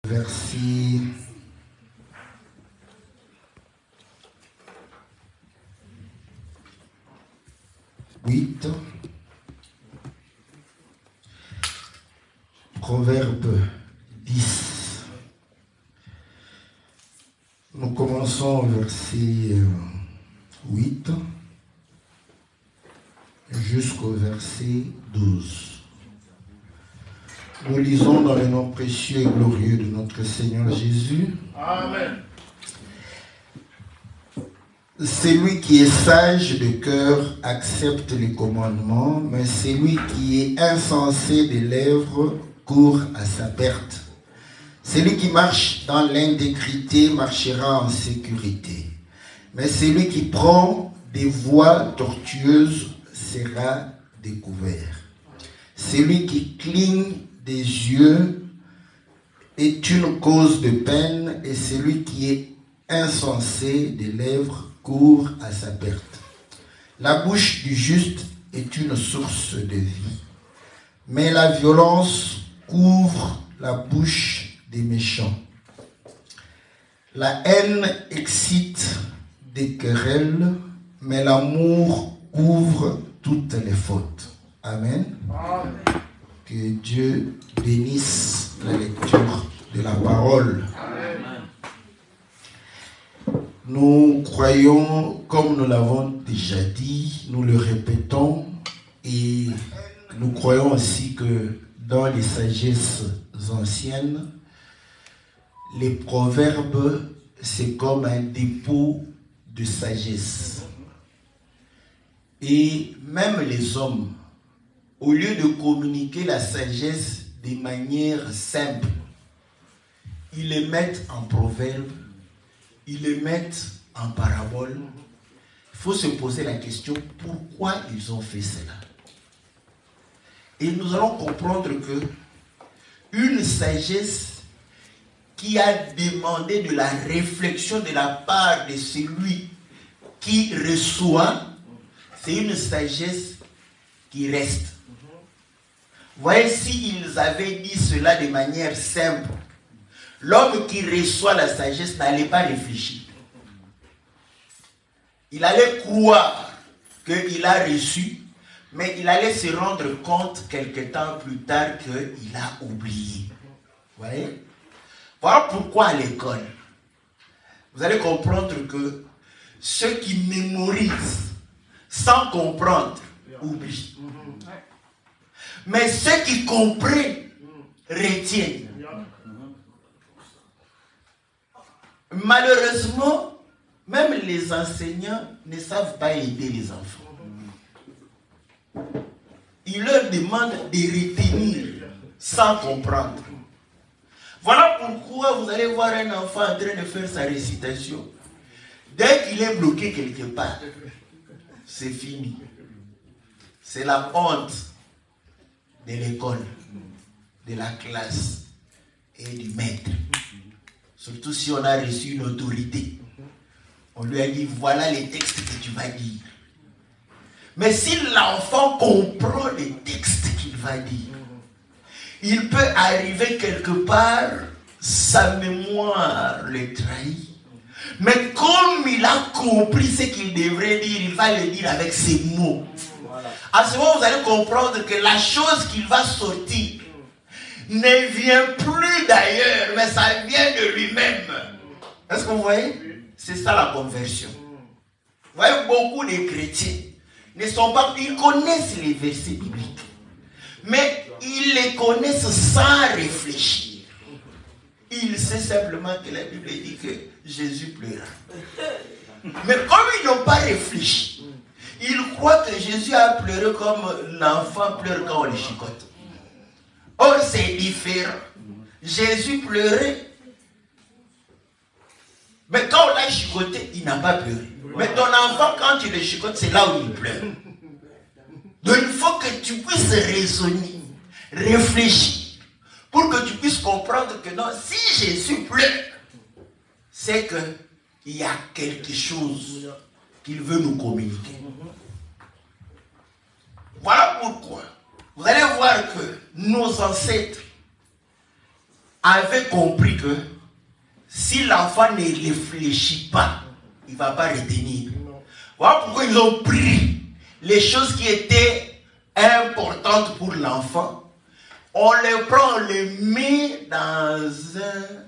Verset 8. Proverbe 10. Nous commençons au verset 8 jusqu'au verset 12. Nous lisons dans le nom précieux et glorieux de notre Seigneur Jésus. Amen. Celui qui est sage de cœur accepte les commandements, mais celui qui est insensé des lèvres court à sa perte. Celui qui marche dans l'intégrité marchera en sécurité, mais celui qui prend des voies tortueuses sera découvert. Celui qui cligne des yeux est une cause de peine, et celui qui est insensé des lèvres court à sa perte. La bouche du juste est une source de vie, mais la violence couvre la bouche des méchants. La haine excite des querelles, mais l'amour couvre toutes les fautes. Amen. Amen. Que Dieu bénisse la lecture de la parole. Amen. Nous croyons, comme nous l'avons déjà dit, nous le répétons, et nous croyons aussi que dans les sagesses anciennes, les proverbes, c'est comme un dépôt de sagesse. Et même les hommes, au lieu de communiquer la sagesse de manière simple, ils les mettent en proverbes, ils les mettent en parabole. Il faut se poser la question, pourquoi ils ont fait cela? Et nous allons comprendre que une sagesse qui a demandé de la réflexion de la part de celui qui reçoit, c'est une sagesse qui reste. Voyez, s'ils avaient dit cela de manière simple, l'homme qui reçoit la sagesse n'allait pas réfléchir. Il allait croire qu'il a reçu, mais il allait se rendre compte quelque temps plus tard qu'il a oublié. Vous voyez? Voilà pourquoi à l'école, vous allez comprendre que ceux qui mémorisent sans comprendre oublient. Mais ceux qui comprennent retiennent. Malheureusement, même les enseignants ne savent pas aider les enfants. Ils leur demandent de retenir sans comprendre. Voilà pourquoi vous allez voir un enfant en train de faire sa récitation. Dès qu'il est bloqué quelque part, c'est fini. C'est la honte de l'école, de la classe et du maître. Surtout si on a reçu une autorité. On lui a dit, voilà les textes que tu vas dire. Mais si l'enfant comprend les textes qu'il va dire, il peut arriver quelque part, sa mémoire le trahit. Mais comme il a compris ce qu'il devrait dire, il va le dire avec ses mots. À ce moment, vous allez comprendre que la chose qu'il va sortir ne vient plus d'ailleurs, mais ça vient de lui-même. Est-ce que vous voyez? C'est ça la conversion. Vous voyez, beaucoup de chrétiens ne sont pas, ils connaissent les versets bibliques, mais ils les connaissent sans réfléchir. Ils savent simplement que la Bible dit que Jésus pleura. Mais comme ils n'ont pas réfléchi, ils croient que Jésus a pleuré comme l'enfant pleure quand on le chicote. Or, c'est différent. Jésus pleurait. Mais quand on l'a chicoté, il n'a pas pleuré. Mais ton enfant, quand tu le chicotes, c'est là où il pleure. Donc, il faut que tu puisses raisonner, réfléchir, pour que tu puisses comprendre que non, si Jésus pleure, c'est qu'il y a quelque chose qu'il veut nous communiquer. Voilà pourquoi vous allez voir que nos ancêtres, avait compris que si l'enfant ne réfléchit pas, il ne va pas retenir. Voilà pourquoi ils ont pris les choses qui étaient importantes pour l'enfant. On les prend, on les met dans un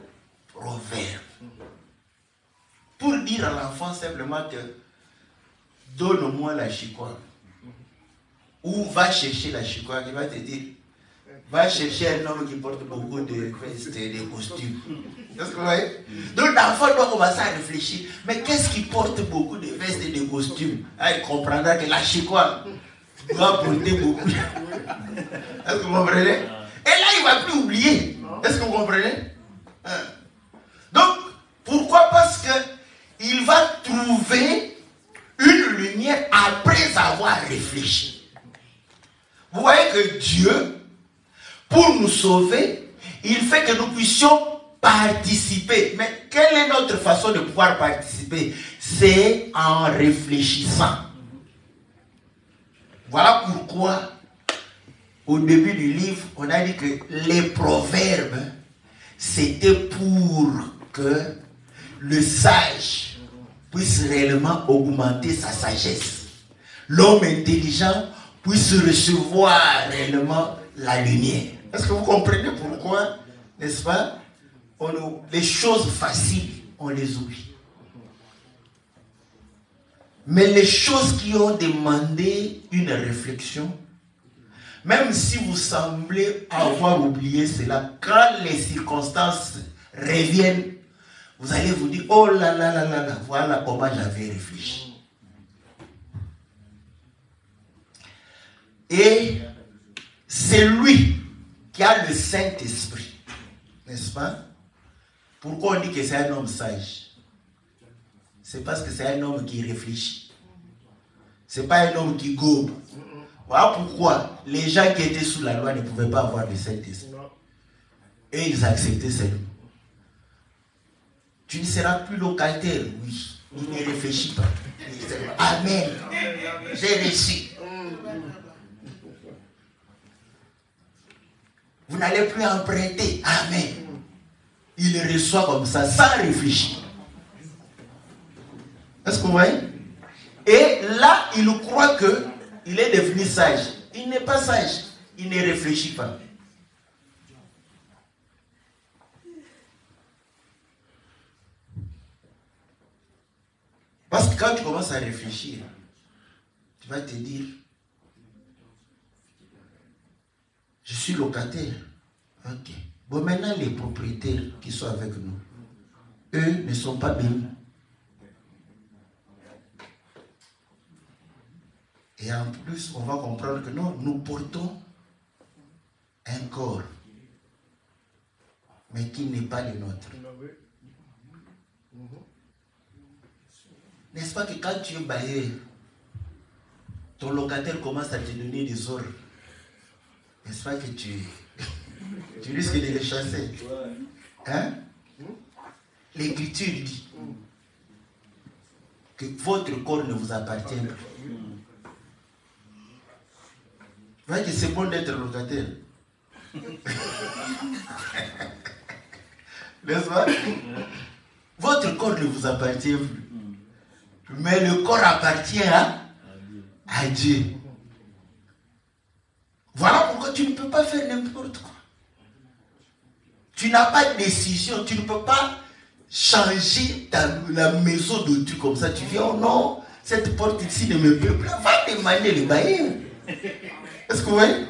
proverbe. Pour dire à l'enfant simplement que donne-moi la chicoine. Ou va chercher la chicoine. Il va te dire, va chercher un homme qui porte beaucoup de vestes et de costumes. Est-ce que vous voyez? Donc l'enfant doit commencer à réfléchir. Mais qu'est-ce qui porte beaucoup de vestes et de costumes? Ah, il comprendra que la chicoine doit porter beaucoup. Est-ce que vous comprenez? Et là, il ne va plus oublier. Est-ce que vous comprenez? Donc, pourquoi? Parce qu'il va trouver une lumière après avoir réfléchi. Vous voyez que Dieu, pour nous sauver, il fait que nous puissions participer. Mais quelle est notre façon de pouvoir participer? C'est en réfléchissant. Voilà pourquoi, au début du livre, on a dit que les proverbes, c'était pour que le sage puisse réellement augmenter sa sagesse. L'homme intelligent puisse recevoir réellement la lumière. Est-ce que vous comprenez pourquoi, n'est-ce pas, les choses faciles, on les oublie. Mais les choses qui ont demandé une réflexion, même si vous semblez avoir oublié cela, quand les circonstances reviennent, vous allez vous dire, oh là là là là là, voilà comment j'avais réfléchi. Et c'est lui qui a le Saint-Esprit, n'est-ce pas? Pourquoi on dit que c'est un homme sage? C'est parce que c'est un homme qui réfléchit. C'est pas un homme qui gobe. Voilà pourquoi les gens qui étaient sous la loi ne pouvaient pas avoir le Saint-Esprit. Et ils acceptaient seulement. Tu ne seras plus locataire, oui. Il ne réfléchit pas. Amen. J'ai reçu. Vous n'allez plus emprunter. Amen. Il reçoit comme ça, sans réfléchir. Est-ce que vous voyez? Et là, il croit qu'il est devenu sage. Il n'est pas sage. Il ne réfléchit pas. Parce que quand tu commences à réfléchir, tu vas te dire, je suis locataire. Ok. Bon, maintenant, les propriétaires qui sont avec nous, eux ne sont pas bénis. Et en plus, on va comprendre que non, nous portons un corps, mais qui n'est pas le nôtre. N'est-ce pas que quand tu es bailleur, ton locataire commence à te donner des ordres? N'est-ce pas que tu risques de les chasser? Hein? L'Écriture dit que votre corps ne vous appartient plus. Vous voyez que c'est bon d'être locataire. N'est-ce pas? Votre corps ne vous appartient plus. Mais le corps appartient à Dieu. Voilà pourquoi tu ne peux pas faire n'importe quoi. Tu n'as pas de décision. Tu ne peux pas changer la maison d'autrui comme ça. Tu viens, oh non, cette porte ici ne me plaît plus. Va demander le bailleur. Est-ce que vous voyez?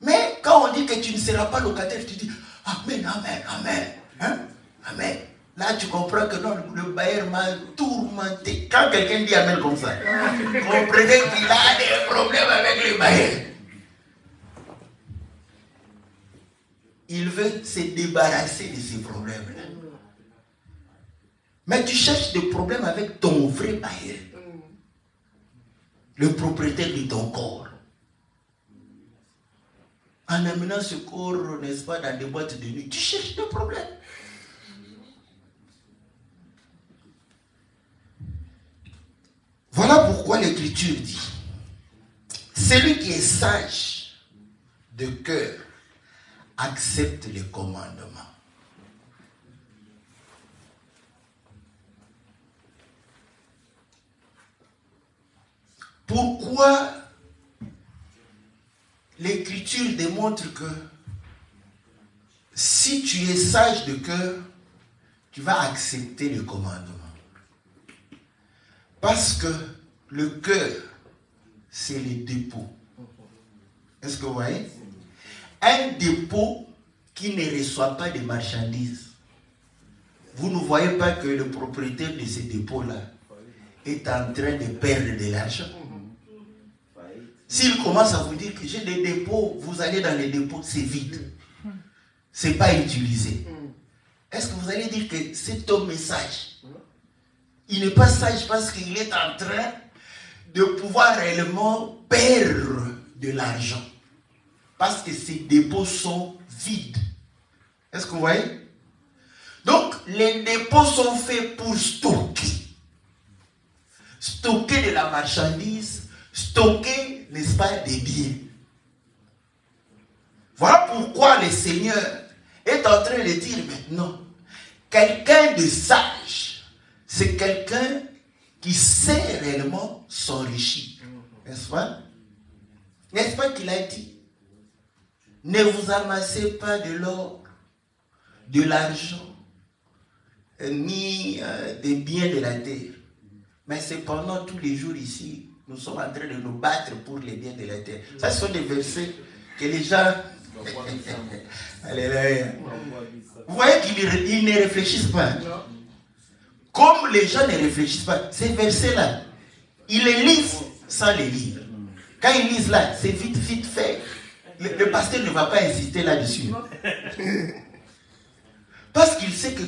Mais quand on dit que tu ne seras pas locataire, tu dis Amen, Amen, Amen. Hein? Amen. Là, tu comprends que non, le bailleur m'a tourmenté. Quand quelqu'un dit Amen comme ça, comprenez qu'il a des problèmes avec le bailleur. Il veut se débarrasser de ces problèmes-là. Mais tu cherches des problèmes avec ton vrai bailleur. Le propriétaire de ton corps. En amenant ce corps, n'est-ce pas, dans des boîtes de nuit, tu cherches des problèmes. Voilà pourquoi l'Écriture dit, celui qui est sage de cœur accepte les commandements. Pourquoi l'Écriture démontre que si tu es sage de cœur, tu vas accepter le commandement? Parce que le cœur, c'est le dépôt. Est-ce que vous voyez? Un dépôt qui ne reçoit pas de marchandises. Vous ne voyez pas que le propriétaire de ce dépôt-là est en train de perdre de l'argent. S'il commence à vous dire que j'ai des dépôts, vous allez dans les dépôts, c'est vide. Ce n'est pas utilisé. Est-ce que vous allez dire que cet homme est sage? Il n'est pas sage parce qu'il est en train de pouvoir réellement perdre de l'argent. Parce que ces dépôts sont vides. Est-ce que vous voyez? Donc, les dépôts sont faits pour stocker. Stocker de la marchandise, stocker, n'est-ce pas, des biens. Voilà pourquoi le Seigneur est en train de dire maintenant, quelqu'un de sage, c'est quelqu'un qui sait réellement s'enrichir. N'est-ce pas? N'est-ce pas qu'il a dit? Ne vous amassez pas de l'or, de l'argent, ni des biens de la terre. Mais cependant, tous les jours ici, nous sommes en train de nous battre pour les biens de la terre. Ça, ce sont des versets que les gens... Alléluia. Vous voyez qu'ils ne réfléchissent pas. Comme les gens ne réfléchissent pas, ces versets-là, ils les lisent sans les lire. Quand ils lisent là, c'est vite, vite fait. Le pasteur ne va pas insister là-dessus. Parce qu'il sait que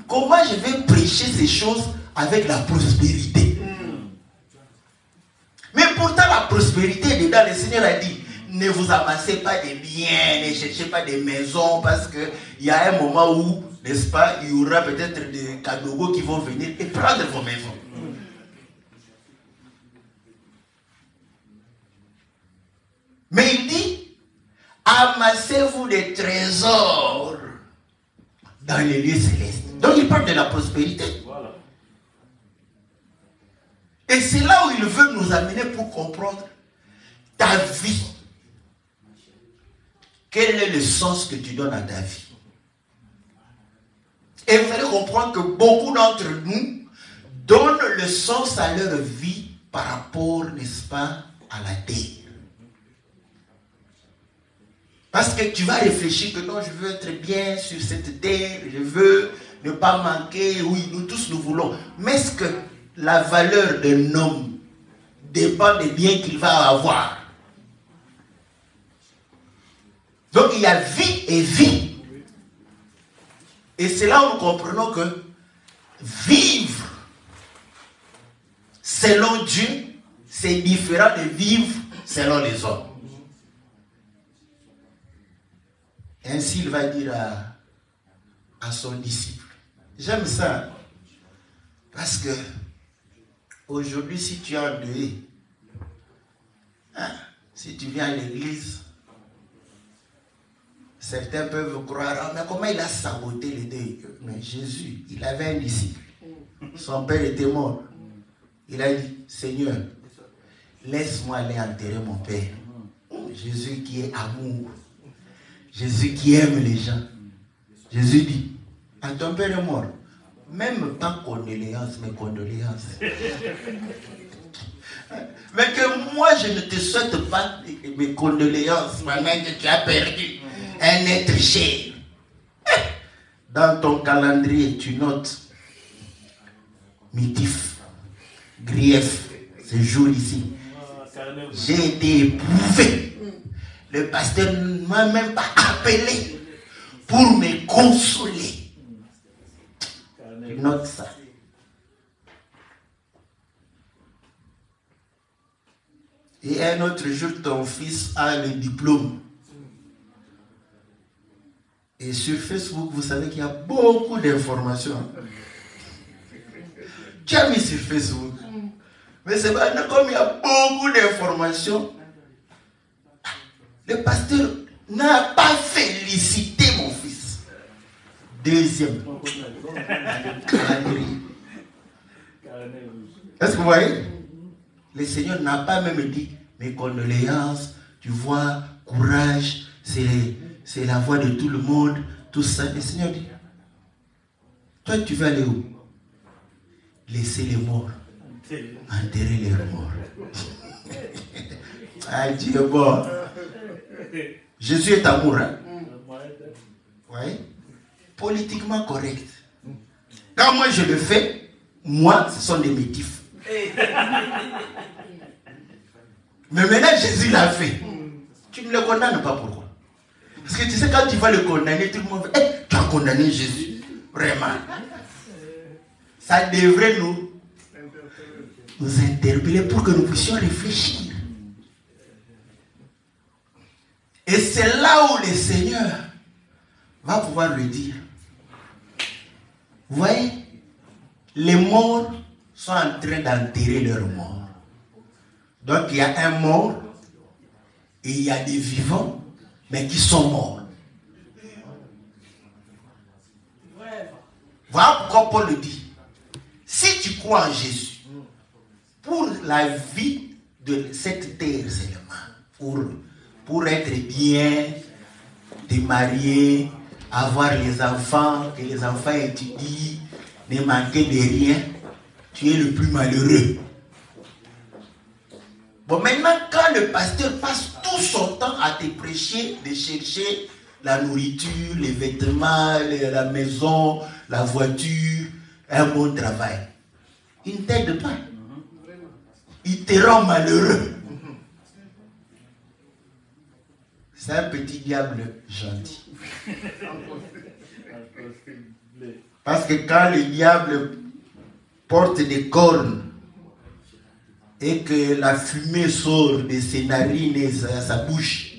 comment je vais prêcher ces choses avec la prospérité. Mais pourtant la prospérité dedans, le Seigneur a dit, ne vous amassez pas des biens, ne cherchez pas des maisons, parce qu'il y a un moment où, n'est-ce pas, il y aura peut-être des cadogos qui vont venir et prendre vos maisons. Mais il dit, amassez-vous des trésors dans les lieux célestes. Donc il parle de la prospérité. Voilà. Et c'est là où il veut nous amener pour comprendre ta vie. Quel est le sens que tu donnes à ta vie? Et vous allez comprendre que beaucoup d'entre nous donnent le sens à leur vie par rapport, n'est-ce pas, à la terre. Parce que tu vas réfléchir que non, je veux être bien sur cette terre, je veux ne pas manquer, oui, nous tous nous voulons. Mais est-ce que la valeur d'un homme dépend des biens qu'il va avoir? Donc il y a vie et vie. Et c'est là où nous comprenons que vivre selon Dieu, c'est différent de vivre selon les hommes. Ainsi, il va dire à son disciple. J'aime ça. Parce que aujourd'hui, si tu es endeuillé, si tu viens à l'église, certains peuvent croire, ah, mais comment il a saboté les deuils? Mais Jésus, il avait un disciple. Son père était mort. Il a dit, Seigneur, laisse-moi aller enterrer mon père. Jésus qui est amour. Jésus qui aime les gens. Jésus dit, ah, ton père est mort. Même pas condoléances, mais condoléances. Mais que moi, je ne te souhaite pas mes condoléances, maintenant que tu as perdu un être cher. Dans ton calendrier, tu notes mitif, grief, ce jour ici. J'ai été éprouvé. Le pasteur ne m'a même pas appelé pour me consoler. Tu notes ça. Et un autre jour, ton fils a le diplôme. Et sur Facebook, vous savez qu'il y a beaucoup d'informations. Tu as mis sur Facebook. Mais c'est pas comme il y a beaucoup d'informations. Le pasteur n'a pas félicité Deuxième. Est-ce que vous voyez? Le Seigneur n'a pas même dit mes condoléances, tu vois, courage, c'est la voix de tout le monde, tout ça. Le Seigneur dit, toi tu vas aller où? Laissez les morts enterrer les morts. Ah, Dieu est bon. Jésus est amour, hein? Oui. Politiquement correct. Quand moi je le fais, moi, ce sont des motifs. Mais maintenant, Jésus l'a fait. Tu ne le condamnes pas, pourquoi? Parce que tu sais, quand tu vas le condamner, tout le monde va dire, tu as condamné Jésus. Vraiment. Ça devrait nous interpeller pour que nous puissions réfléchir. Et c'est là où le Seigneur va pouvoir lui dire, vous voyez, les morts sont en train d'enterrer leurs morts. Donc il y a un mort et il y a des vivants, mais qui sont morts. Voilà pourquoi Paul le dit. Si tu crois en Jésus, pour la vie de cette terre seulement, pour être bien, te marier, avoir les enfants, que les enfants étudient, ne manquer de rien, tu es le plus malheureux. Bon, maintenant, quand le pasteur passe tout son temps à te prêcher, de chercher la nourriture, les vêtements, la maison, la voiture, un bon travail, il ne t'aide pas. Il te rend malheureux. C'est un petit diable gentil. Parce que quand le diable porte des cornes et que la fumée sort de ses narines et sa bouche,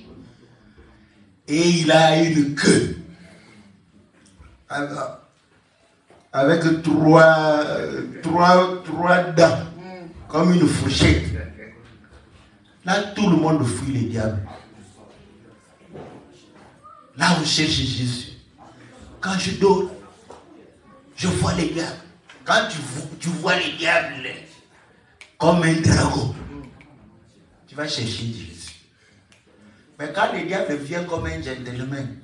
et il a une queue avec trois dents comme une fourchette, là tout le monde fuit le diable. Là on cherche Jésus. Quand je dors, je vois les diables. Quand tu vois les diables comme un dragon, tu vas chercher Jésus. Mais quand le diable vient comme un gentleman,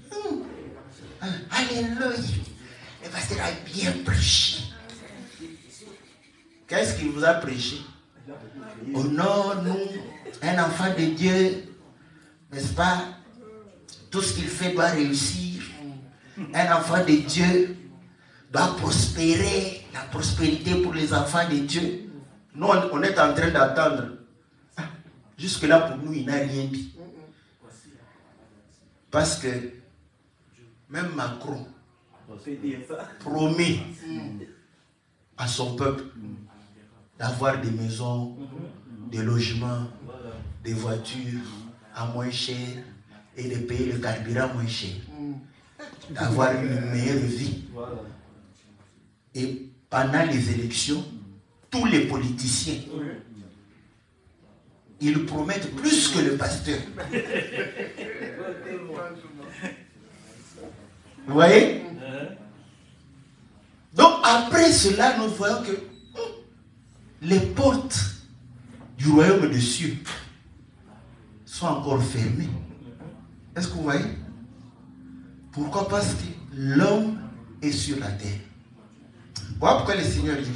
alléluia, le pasteur a bien prêché. Qu'est-ce qu'il vous a prêché? Oh non, nous, un enfant de Dieu, n'est-ce pas? Tout ce qu'il fait doit réussir. Un enfant de Dieu doit prospérer. La prospérité pour les enfants de Dieu. Nous, on est en train d'attendre. Jusque-là, pour nous, il n'a rien dit. Parce que même Macron promet à son peuple d'avoir des maisons, des logements, des voitures à moins cher et de payer le carburant moins cher. D'avoir une meilleure vie. Et pendant les élections, tous les politiciens, ils promettent plus que le pasteur. Vous voyez? Donc après cela, nous voyons que les portes du royaume des cieux sont encore fermées. Est-ce que vous voyez? Pourquoi? Parce que l'homme est sur la terre. Voilà pourquoi le Seigneur dit,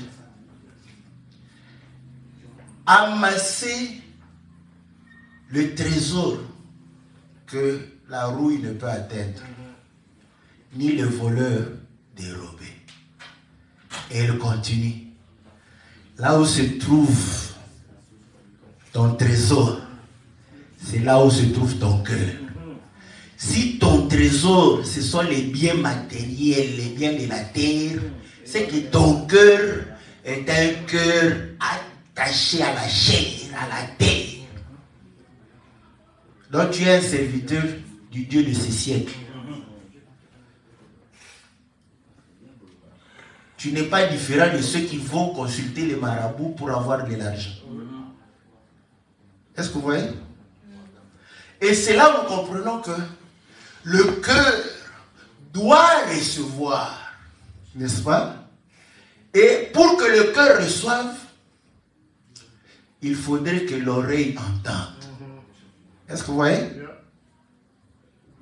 amassez le trésor que la rouille ne peut atteindre, ni le voleur dérober. Et elle continue. Là où se trouve ton trésor, c'est là où se trouve ton cœur. Si ton trésor, ce sont les biens matériels, les biens de la terre, c'est que ton cœur est un cœur attaché à la chair, à la terre. Donc tu es un serviteur du Dieu de ce siècle. Tu n'es pas différent de ceux qui vont consulter les marabouts pour avoir de l'argent. Est-ce que vous voyez? Et c'est là où nous comprenons que le cœur doit recevoir, n'est-ce pas? Et pour que le cœur reçoive, il faudrait que l'oreille entende. Est-ce que vous voyez?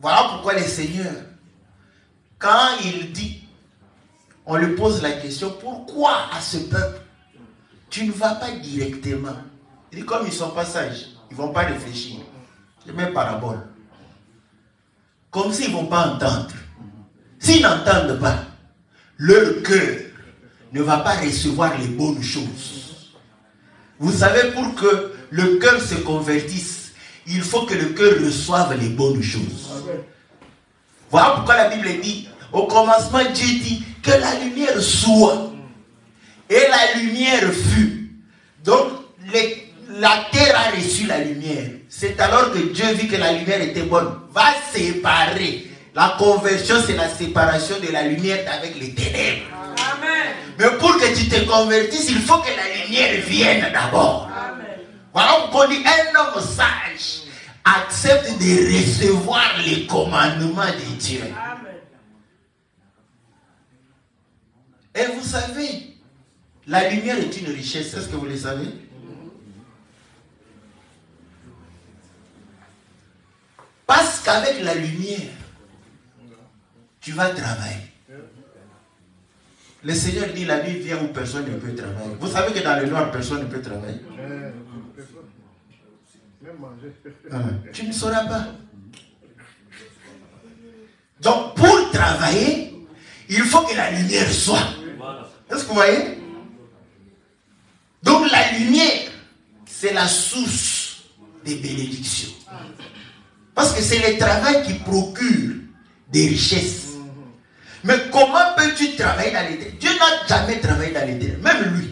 Voilà pourquoi le Seigneur, quand il dit, on lui pose la question, pourquoi à ce peuple, tu ne vas pas directement? Il dit, comme ils ne sont pas sages, ils ne vont pas réfléchir. Je mets parabole. Comme s'ils ne vont pas entendre. S'ils n'entendent pas, leur cœur ne va pas recevoir les bonnes choses. Vous savez, pour que le cœur se convertisse, il faut que le cœur reçoive les bonnes choses. Voilà pourquoi la Bible dit, au commencement, Dieu dit que la lumière soit. Et la lumière fut. Donc, la terre a reçu la lumière. C'est alors que Dieu vit que la lumière était bonne. Va séparer. La conversion, c'est la séparation de la lumière avec les ténèbres. Amen. Mais pour que tu te convertisses, il faut que la lumière vienne d'abord. Voilà pourquoi on dit un homme sage accepte de recevoir les commandements de Dieu. Amen. Et vous savez, la lumière est une richesse. Est-ce que vous le savez? Parce qu'avec la lumière, tu vas travailler. Le Seigneur dit, la nuit vient où personne ne peut travailler. Vous savez que dans le noir, personne ne peut travailler. Tu ne sauras pas. Donc, pour travailler, il faut que la lumière soit. Est-ce que vous voyez? Donc, la lumière, c'est la source des bénédictions. Parce que c'est le travail qui procure des richesses. Mais comment peux-tu travailler dans l'éternel? Dieu n'a jamais travaillé dans l'éternel, même lui.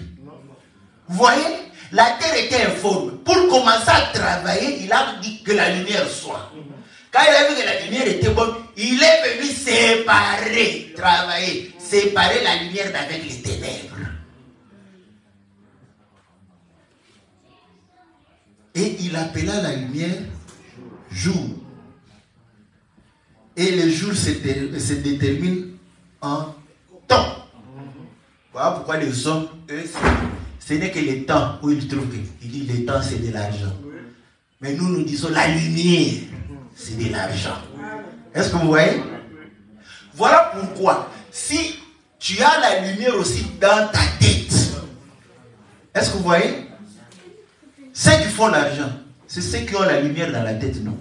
Vous voyez, la terre était informe. Pour commencer à travailler, il a dit que la lumière soit. Quand il a vu que la lumière était bonne, il est venu séparer, travailler, séparer la lumière d'avec les ténèbres. Et il appela la lumière jour. Et le jour se détermine en temps. Voilà pourquoi les hommes, eux, ce n'est que le temps où ils trouvent que. Il dit le temps c'est de l'argent. Mais nous disons la lumière c'est de l'argent. Est-ce que vous voyez? Voilà pourquoi si tu as la lumière aussi dans ta tête, est-ce que vous voyez? Ceux qui font l'argent, c'est ceux qui ont la lumière dans la tête, non?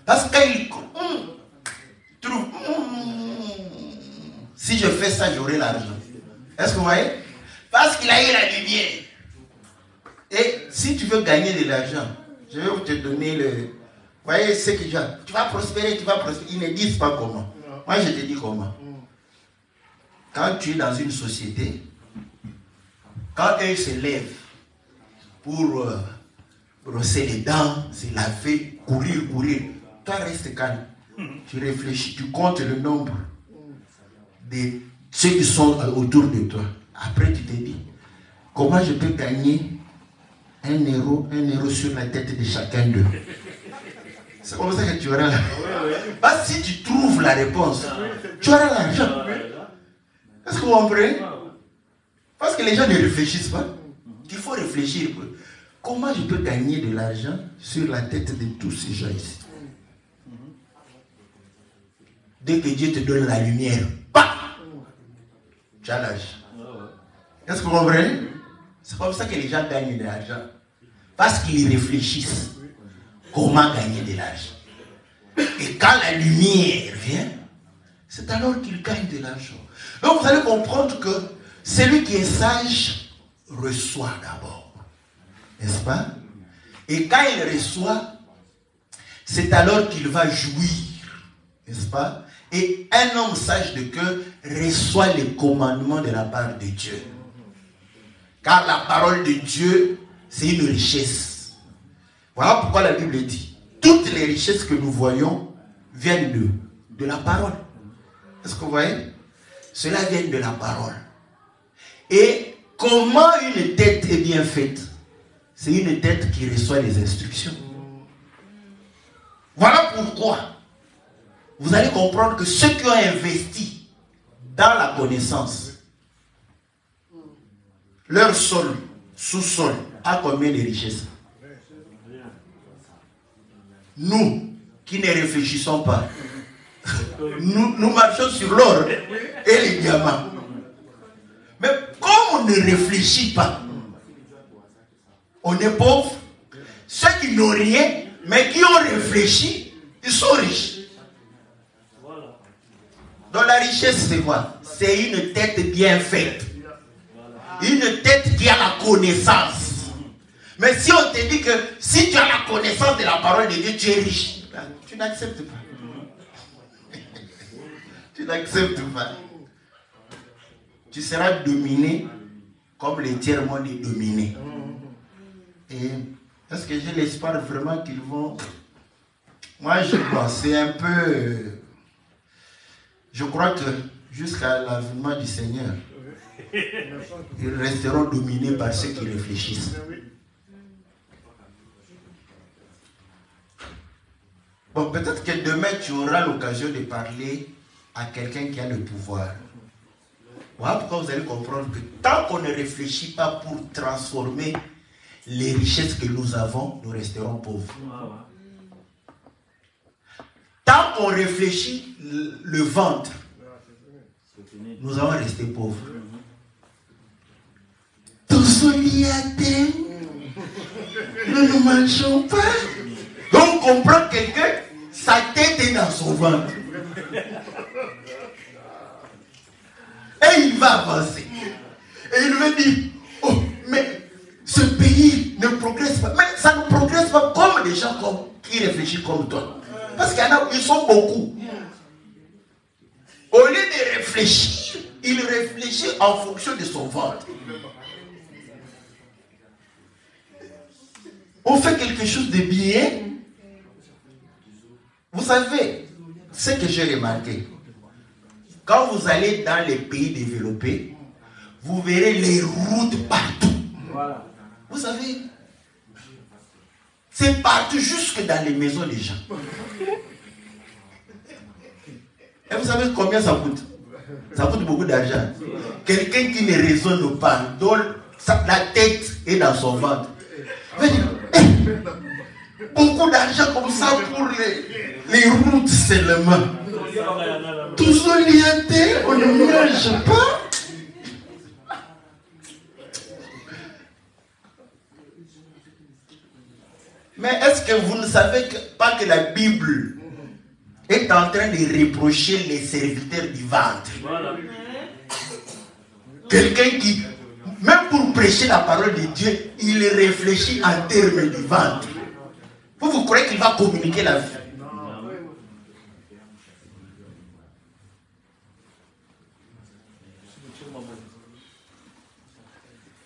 Parce qu'ils trouvent, si je fais ça, j'aurai l'argent. Est-ce que vous voyez? Parce qu'il a eu la lumière. Et si tu veux gagner de l'argent, je vais te donner le... Vous voyez ce que j'ai. Tu vas prospérer, tu vas prospérer. Ils ne disent pas comment. Moi, je te dis comment. Quand tu es dans une société, quand eux se lèvent pour brosser les dents, se laver, courir, toi reste calme. Tu réfléchis, tu comptes le nombre de ceux qui sont autour de toi. Après, tu te dis, comment je peux gagner 1 euro sur la tête de chacun d'eux? C'est comme ça que tu auras l'argent. Parce que si tu trouves la réponse, tu auras l'argent. Est-ce que vous comprenez? Parce que les gens ne réfléchissent pas. Il faut réfléchir. Comment je peux gagner de l'argent sur la tête de tous ces gens ici? Dès que Dieu te donne la lumière, bah, tu as l'argent. Est-ce que vous comprenez? C'est comme ça que les gens gagnent de l'argent. Parce qu'ils réfléchissent comment gagner de l'argent. Et quand la lumière vient, c'est alors qu'ils gagnent de l'argent. Donc vous allez comprendre que celui qui est sage reçoit d'abord. N'est-ce pas? Et quand il reçoit, c'est alors qu'il va jouir. N'est-ce pas? Et un homme sage de cœur reçoit les commandements de la part de Dieu. Car la parole de Dieu, c'est une richesse. Voilà pourquoi la Bible dit, toutes les richesses que nous voyons viennent de la parole. Est-ce que vous voyez? Cela vient de la parole. Et comment une tête est bien faite? C'est une tête qui reçoit les instructions. Voilà pourquoi vous allez comprendre que ceux qui ont investi dans la connaissance, leur sol, sous-sol, a combien de richesses? Nous, qui ne réfléchissons pas, nous marchons sur l'or et les diamants. Mais comme on ne réfléchit pas, on est pauvre. Ceux qui n'ont rien, mais qui ont réfléchi, ils sont riches. Donc la richesse, c'est quoi? C'est une tête bien faite. Une tête qui a la connaissance. Mais si on te dit que si tu as la connaissance de la parole de Dieu, tu es riche, tu n'acceptes pas. Tu n'acceptes pas. Tu seras dominé comme le tiers-monde est dominé. Et est-ce que j'ai l'espoir vraiment qu'ils vont... Moi, je crois, c'est un peu... Je crois que jusqu'à l'avènement du Seigneur, ils resteront dominés par ceux qui réfléchissent. Bon, peut-être que demain, tu auras l'occasion de parler à quelqu'un qui a le pouvoir. Voilà pourquoi vous allez comprendre que tant qu'on ne réfléchit pas pour transformer les richesses que nous avons, nous resterons pauvres. Tant qu'on réfléchit le ventre, nous allons rester pauvres. Tous liés à terre, nous ne marchons pas. Donc on prend quelqu'un, sa tête est dans son ventre. Et il va avancer. Et il veut dire, oh, mais ce pays ne progresse pas. Mais ça ne progresse pas comme des gens qui réfléchissent comme toi. Parce qu'il y en a, ils sont beaucoup. Au lieu de réfléchir, il réfléchit en fonction de son ventre. On fait quelque chose de bien. Vous savez, ce que j'ai remarqué, quand vous allez dans les pays développés, vous verrez les routes partout. Voilà. Vous savez, c'est partout, jusque dans les maisons des gens. Et vous savez combien ça coûte? Ça coûte beaucoup d'argent. Quelqu'un qui ne raisonne pas, dont la tête est dans son ventre, veut dire, beaucoup d'argent comme ça pour les routes seulement. Tous orientés, on ne mange pas. Mais est-ce que vous ne savez pas que la Bible est en train de reprocher les serviteurs du ventre? Voilà. Quelqu'un qui, même pour prêcher la parole de Dieu, il réfléchit en termes du ventre. Vous croyez qu'il va communiquer la vie?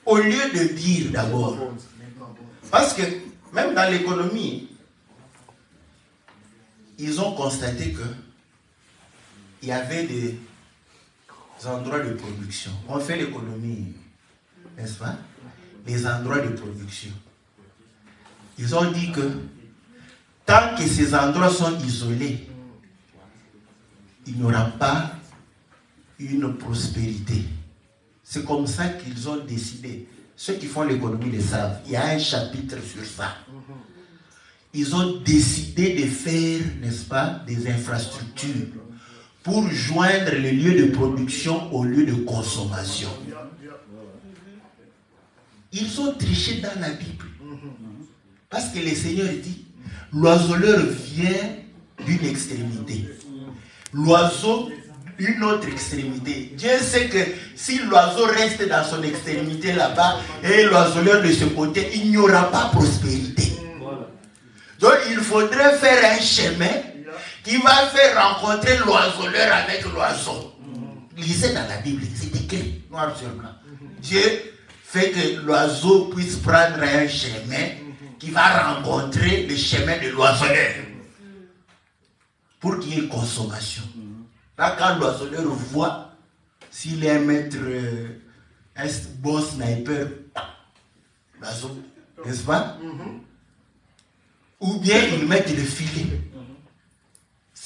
Au lieu de dire d'abord, parce que même dans l'économie, ils ont constaté que il y avait des endroits de production. On fait l'économie, n'est-ce pas? Les endroits de production. Ils ont dit que tant que ces endroits sont isolés, il n'y aura pas une prospérité. C'est comme ça qu'ils ont décidé. Ceux qui font l'économie le savent. Il y a un chapitre sur ça. Ils ont décidé de faire, n'est-ce pas, des infrastructures pour joindre les lieux de production aux lieux de consommation. Ils ont triché dans la Bible. Parce que le Seigneur dit, l'oiseleur vient d'une extrémité. L'oiseau une autre extrémité. Dieu sait que si l'oiseau reste dans son extrémité là-bas et l'oiseleur de ce côté, il n'y aura pas prospérité. Donc il faudrait faire un chemin qui va faire rencontrer l'oiseleur avec l'oiseau. Lisez dans la Bible, c'est écrit noir sur blanc. Dieu fait que l'oiseau puisse prendre un chemin qui va rencontrer le chemin de l'oiseleur pour qu'il y ait consommation. Là, quand l'oiseleur voit s'il est un maître, un bon sniper, l'oiseau, n'est-ce pas? Ou bien il met le filet.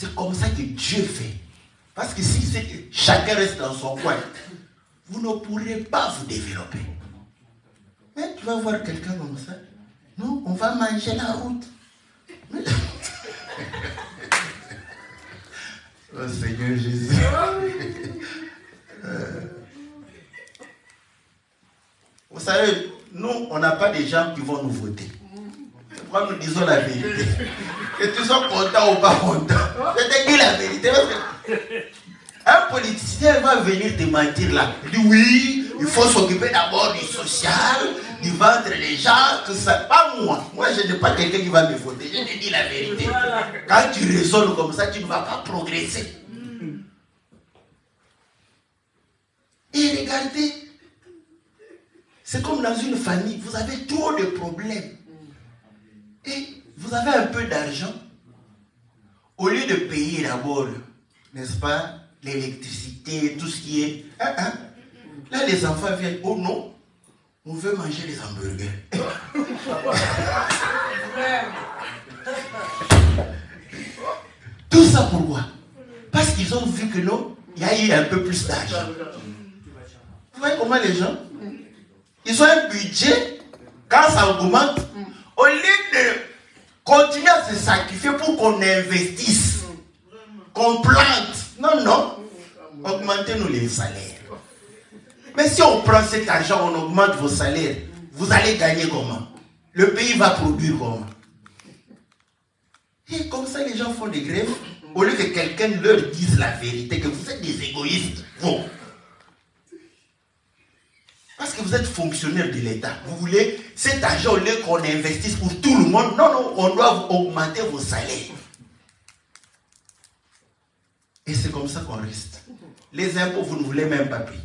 C'est comme ça que Dieu fait. Parce que si chacun reste dans son coin, vous ne pourrez pas vous développer. Mais tu vas voir quelqu'un comme ça. Non, on va manger la route. Oh Seigneur Jésus. Vous savez, nous, on n'a pas des gens qui vont nous voter. C'est pourquoi nous disons la vérité. Que tu sois content ou pas content. Je te dis la vérité. Un politicien va venir te mentir là. Il dit oui, il faut s'occuper d'abord du social, du vendre les gens, tout ça. Pas moi. Moi, je n'ai pas quelqu'un qui va me voter. Je te dis la vérité. Quand tu raisonnes comme ça, tu ne vas pas progresser. Et regardez, c'est comme dans une famille, vous avez trop de problèmes. Et vous avez un peu d'argent. Au lieu de payer d'abord, n'est-ce pas, l'électricité, tout ce qui est... Là, les enfants viennent, oh non, on veut manger les hamburgers. Tout ça pourquoi? Parce qu'ils ont vu que non, il y a eu un peu plus d'argent. Vous voyez comment les gens, ils ont un budget, quand ça augmente, au lieu de continuer à se sacrifier pour qu'on investisse, qu'on plante, non, augmentez-nous les salaires. Mais si on prend cet argent, on augmente vos salaires, vous allez gagner comment? Le pays va produire comment? Et comme ça, les gens font des grèves, au lieu que quelqu'un leur dise la vérité, que vous êtes des égoïstes, vous. Parce que vous êtes fonctionnaire de l'État. Vous voulez cet argent, au lieu qu'on investisse pour tout le monde, non, on doit augmenter vos salaires. Et c'est comme ça qu'on reste. Les impôts, vous ne voulez même pas payer.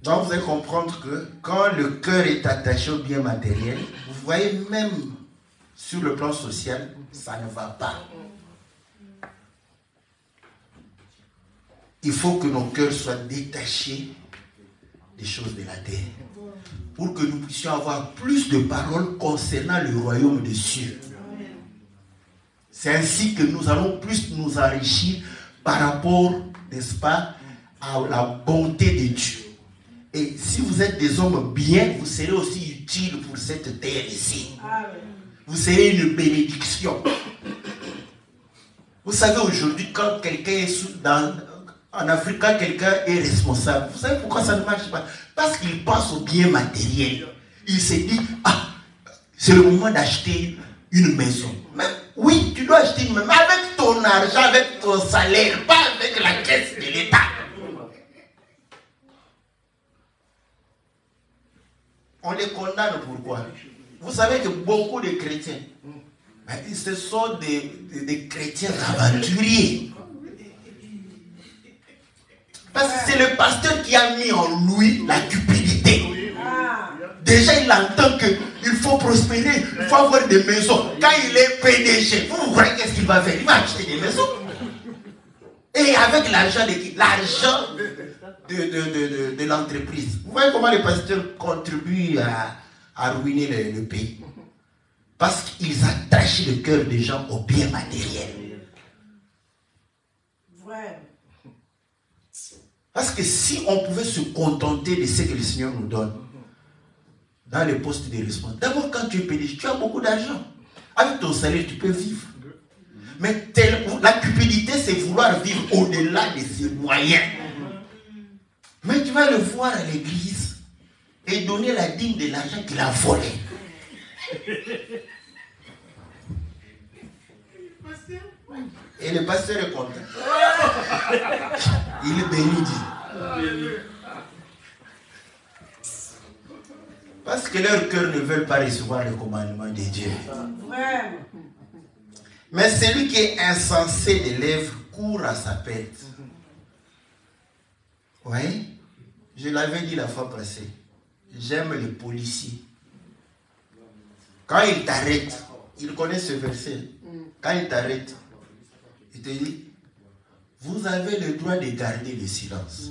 Donc vous allez comprendre que quand le cœur est attaché au bien matériel, vous voyez même sur le plan social, ça ne va pas. Il faut que nos cœurs soient détachés des choses de la terre. Pour que nous puissions avoir plus de paroles concernant le royaume des cieux. C'est ainsi que nous allons plus nous enrichir par rapport, n'est-ce pas, à la bonté de Dieu. Et si vous êtes des hommes bien, vous serez aussi utiles pour cette terre ici. Vous serez une bénédiction. Vous savez aujourd'hui, quand quelqu'un est en Afrique, quand quelqu'un est responsable, vous savez pourquoi ça ne marche pas? Parce qu'il pense au bien matériel. Il se dit, c'est le moment d'acheter une maison. Mais oui, tu dois acheter une maison, mais avec ton argent, avec ton salaire, pas avec la caisse de l'État. On les condamne pourquoi? Vous savez que beaucoup de chrétiens, ce sont des chrétiens aventuriers. Parce que c'est le pasteur qui a mis en lui la cupidité. Déjà, il entend qu'il faut prospérer, il faut avoir des maisons. Quand il est PDG, vous voyez qu'est-ce qu'il va faire? Il va acheter des maisons. Et avec l'argent de qui? L'argent de l'entreprise. Vous voyez comment les pasteurs contribuent à ruiner le pays? Parce qu'ils attachent le cœur des gens au bien matériel. Parce que si on pouvait se contenter de ce que le Seigneur nous donne, dans les postes de responsabilité, d'abord quand tu es PDG, tu as beaucoup d'argent. Avec ton salaire, tu peux vivre. Mais la cupidité, c'est vouloir vivre au-delà de ses moyens. Mais tu vas le voir à l'église et donner la dîme de l'argent qu'il a volé. Et le pasteur est content. Il est béni. Parce que leur cœur ne veut pas recevoir le commandement de Dieu. Mais celui qui est insensé des lèvres court à sa perte. Oui, je l'avais dit la fois passée. J'aime les policiers. Quand ils t'arrêtent, ils connaissent ce verset. Quand ils t'arrêtent, il te dit, vous avez le droit de garder le silence.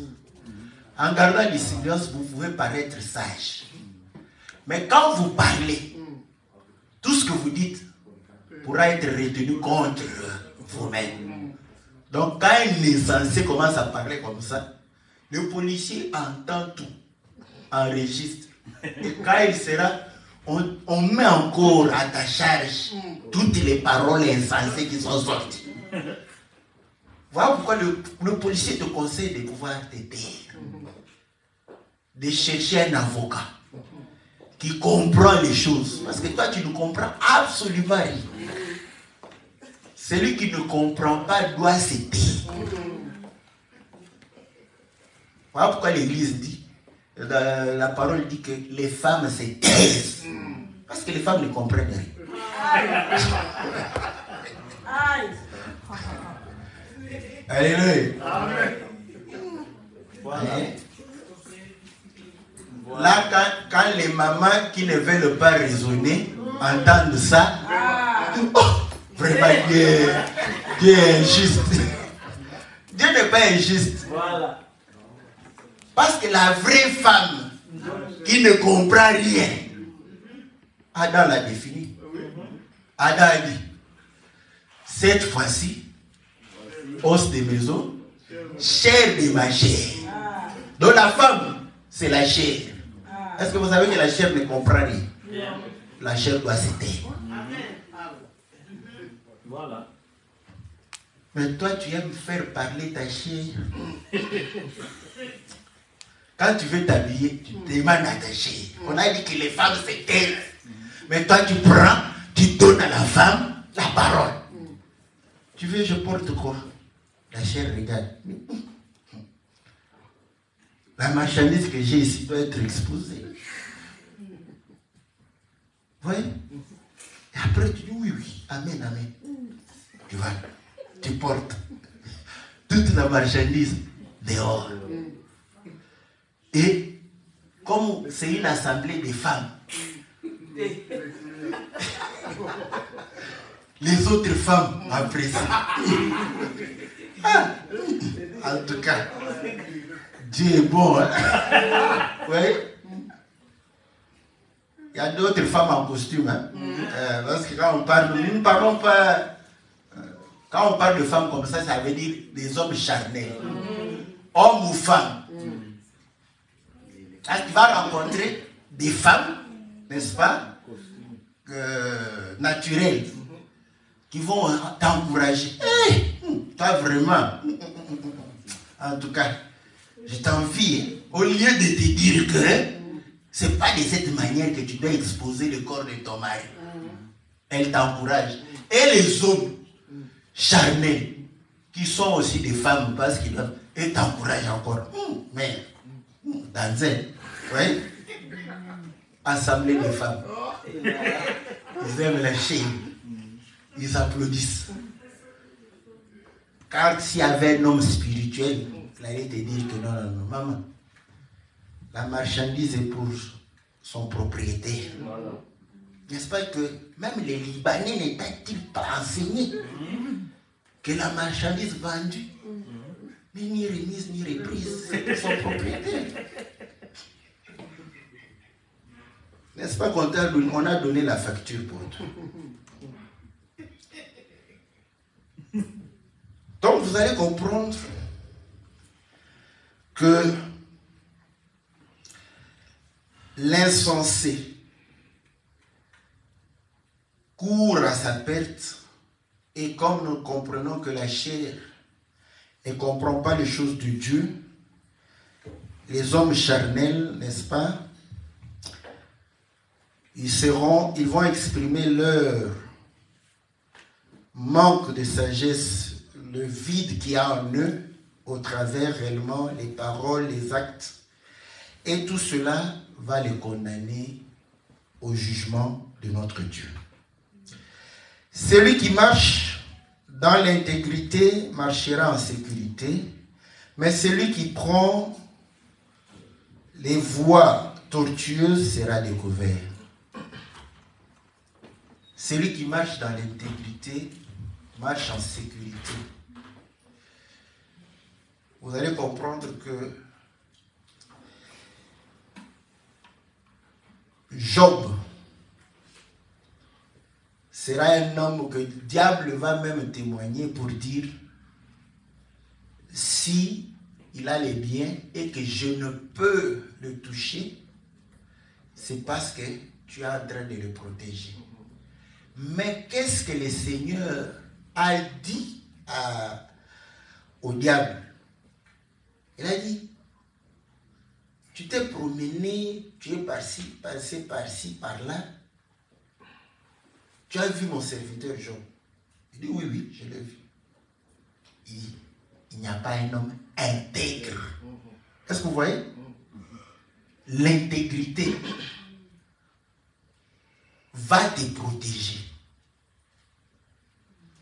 En gardant le silence, vous pouvez paraître sage. Mais quand vous parlez, tout ce que vous dites pourra être retenu contre vous-même. Donc quand un insensé commence à parler comme ça, le policier entend tout, enregistre. Et quand il sera, on met encore à ta charge toutes les paroles insensées qui sont sorties. Voilà pourquoi le policier te conseille de pouvoir t'aider, de chercher un avocat qui comprend les choses. Parce que toi, tu ne comprends absolument rien. Celui qui ne comprend pas doit se taire. Voilà pourquoi l'Église dit, la parole dit que les femmes se taisent. Parce que les femmes ne comprennent rien. Alléluia. Là, quand les mamans qui ne veulent pas raisonner entendent ça, oh, vraiment, Dieu est injuste. Dieu n'est pas injuste. Parce que la vraie femme qui ne comprend rien, Adam l'a défini. Adam a dit, cette fois-ci, os de maison, chair de ma chair. Donc la femme, c'est la chair. Est-ce que vous savez que la chair ne comprend rien? La chair doit se taire. Voilà. Mais toi, tu aimes faire parler ta chair. Quand tu veux t'habiller, tu demandes à ta chair. On a dit que les femmes se taisent. Mais toi, tu prends, tu donnes à la femme la parole. Tu veux, je porte quoi? La chair regarde. La marchandise que j'ai ici doit être exposée. Vous voyez? Et après, tu dis oui, oui. Amen, amen. Tu vois, tu portes toute la marchandise dehors. Et comme c'est une assemblée de femmes, les autres femmes apprécient. Ah, en tout cas, Dieu est bon. Hein? Oui. Il y a d'autres femmes en costume. Hein? Parce que quand on parle, nous ne parlons pas. Quand on parle de femmes comme ça veut dire des hommes charnels. Hommes ou femmes. Quand tu vas rencontrer des femmes, n'est-ce pas, naturelles, qui vont t'encourager. Hey, toi vraiment, en tout cas, je t'envie, au lieu de te dire que c'est pas de cette manière que tu dois exposer le corps de ton mari. Elle t'encourage. Et les hommes charnels, qui sont aussi des femmes, parce qu'ils doivent, et t'encouragent encore. Mais, dans un, oui, assemblée de femmes. Ils aiment la chair. Ils applaudissent. Car s'il y avait un homme spirituel, il allait te dire que non, non, non, maman, la marchandise est pour son propriétaire. N'est-ce pas que même les Libanais n'étaient-ils pas enseignés que la marchandise vendue n'est ni remise ni reprise, c'est pour son propriétaire. N'est-ce pas qu'on a donné la facture pour tout? Donc vous allez comprendre que l'insensé court à sa perte, et comme nous comprenons que la chair ne comprend pas les choses de Dieu, les hommes charnels, n'est-ce pas, ils vont exprimer leur manque de sagesse, le vide qu'il y a en eux, au travers réellement les paroles, les actes, et tout cela va les condamner au jugement de notre Dieu. Celui qui marche dans l'intégrité marchera en sécurité, mais celui qui prend les voies tortueuses sera découvert. Celui qui marche dans l'intégrité marche en sécurité. Vous allez comprendre que Job sera un homme que le diable va même témoigner pour dire si il a les biens et que je ne peux le toucher, c'est parce que tu es en train de le protéger. Mais qu'est-ce que le Seigneur a dit au diable? Il a dit, tu t'es promené, tu es passé par-ci, par-là. Tu as vu mon serviteur Job? Il dit, oui, oui, je l'ai vu. Il n'y a pas un homme intègre. Est-ce que vous voyez? L'intégrité va te protéger.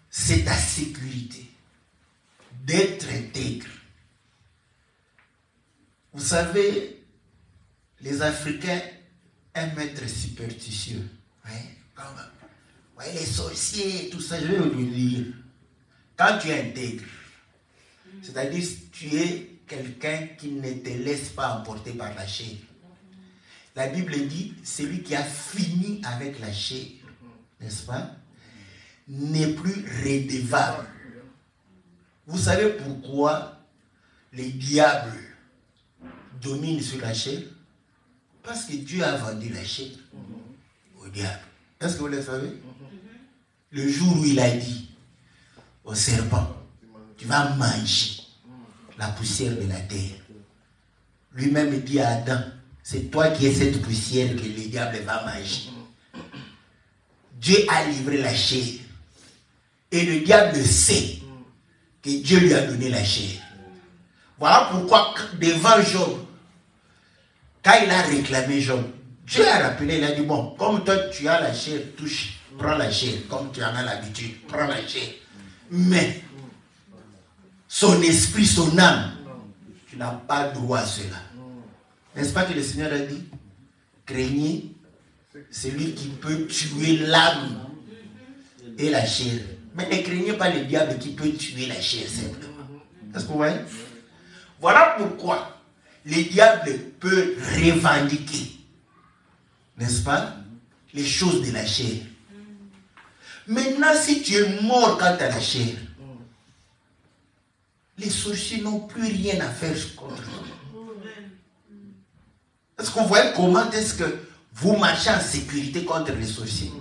C'est ta sécurité d'être intègre. Vous savez, les Africains aiment être superstitieux. Ouais, les sorciers, tout ça, je vais vous le dire. Quand tu es intègre, c'est-à-dire tu es quelqu'un qui ne te laisse pas emporter par la chair. La Bible dit, celui qui a fini avec la chair, n'est-ce pas, n'est plus redevable. Vous savez pourquoi les diables dominent sur la chair? Parce que Dieu a vendu la chair au diable. Est-ce que vous le savez? Le jour où il a dit au serpent, tu vas manger la poussière de la terre. Lui-même dit à Adam, c'est toi qui es cette poussière que le diable va manger. Dieu a livré la chair. Et le diable sait que Dieu lui a donné la chair. Voilà pourquoi devant Job, quand il a réclamé Job, Dieu a rappelé, il a dit, bon, comme toi tu as la chair, touche, prends la chair, comme tu en as l'habitude, prends la chair. Mais son esprit, son âme, tu n'as pas droit à cela. N'est-ce pas que le Seigneur a dit, craignez celui qui peut tuer l'âme et la chair. Mais ne craignez pas le diable qui peut tuer la chair simplement. Est-ce que vous voyez? Voilà pourquoi le diable peut revendiquer, n'est-ce pas, les choses de la chair. Maintenant, si tu es mort quant à la chair, les sorciers n'ont plus rien à faire contre toi. Est-ce que vous voyez comment est-ce que vous marchez en sécurité contre les sorciers?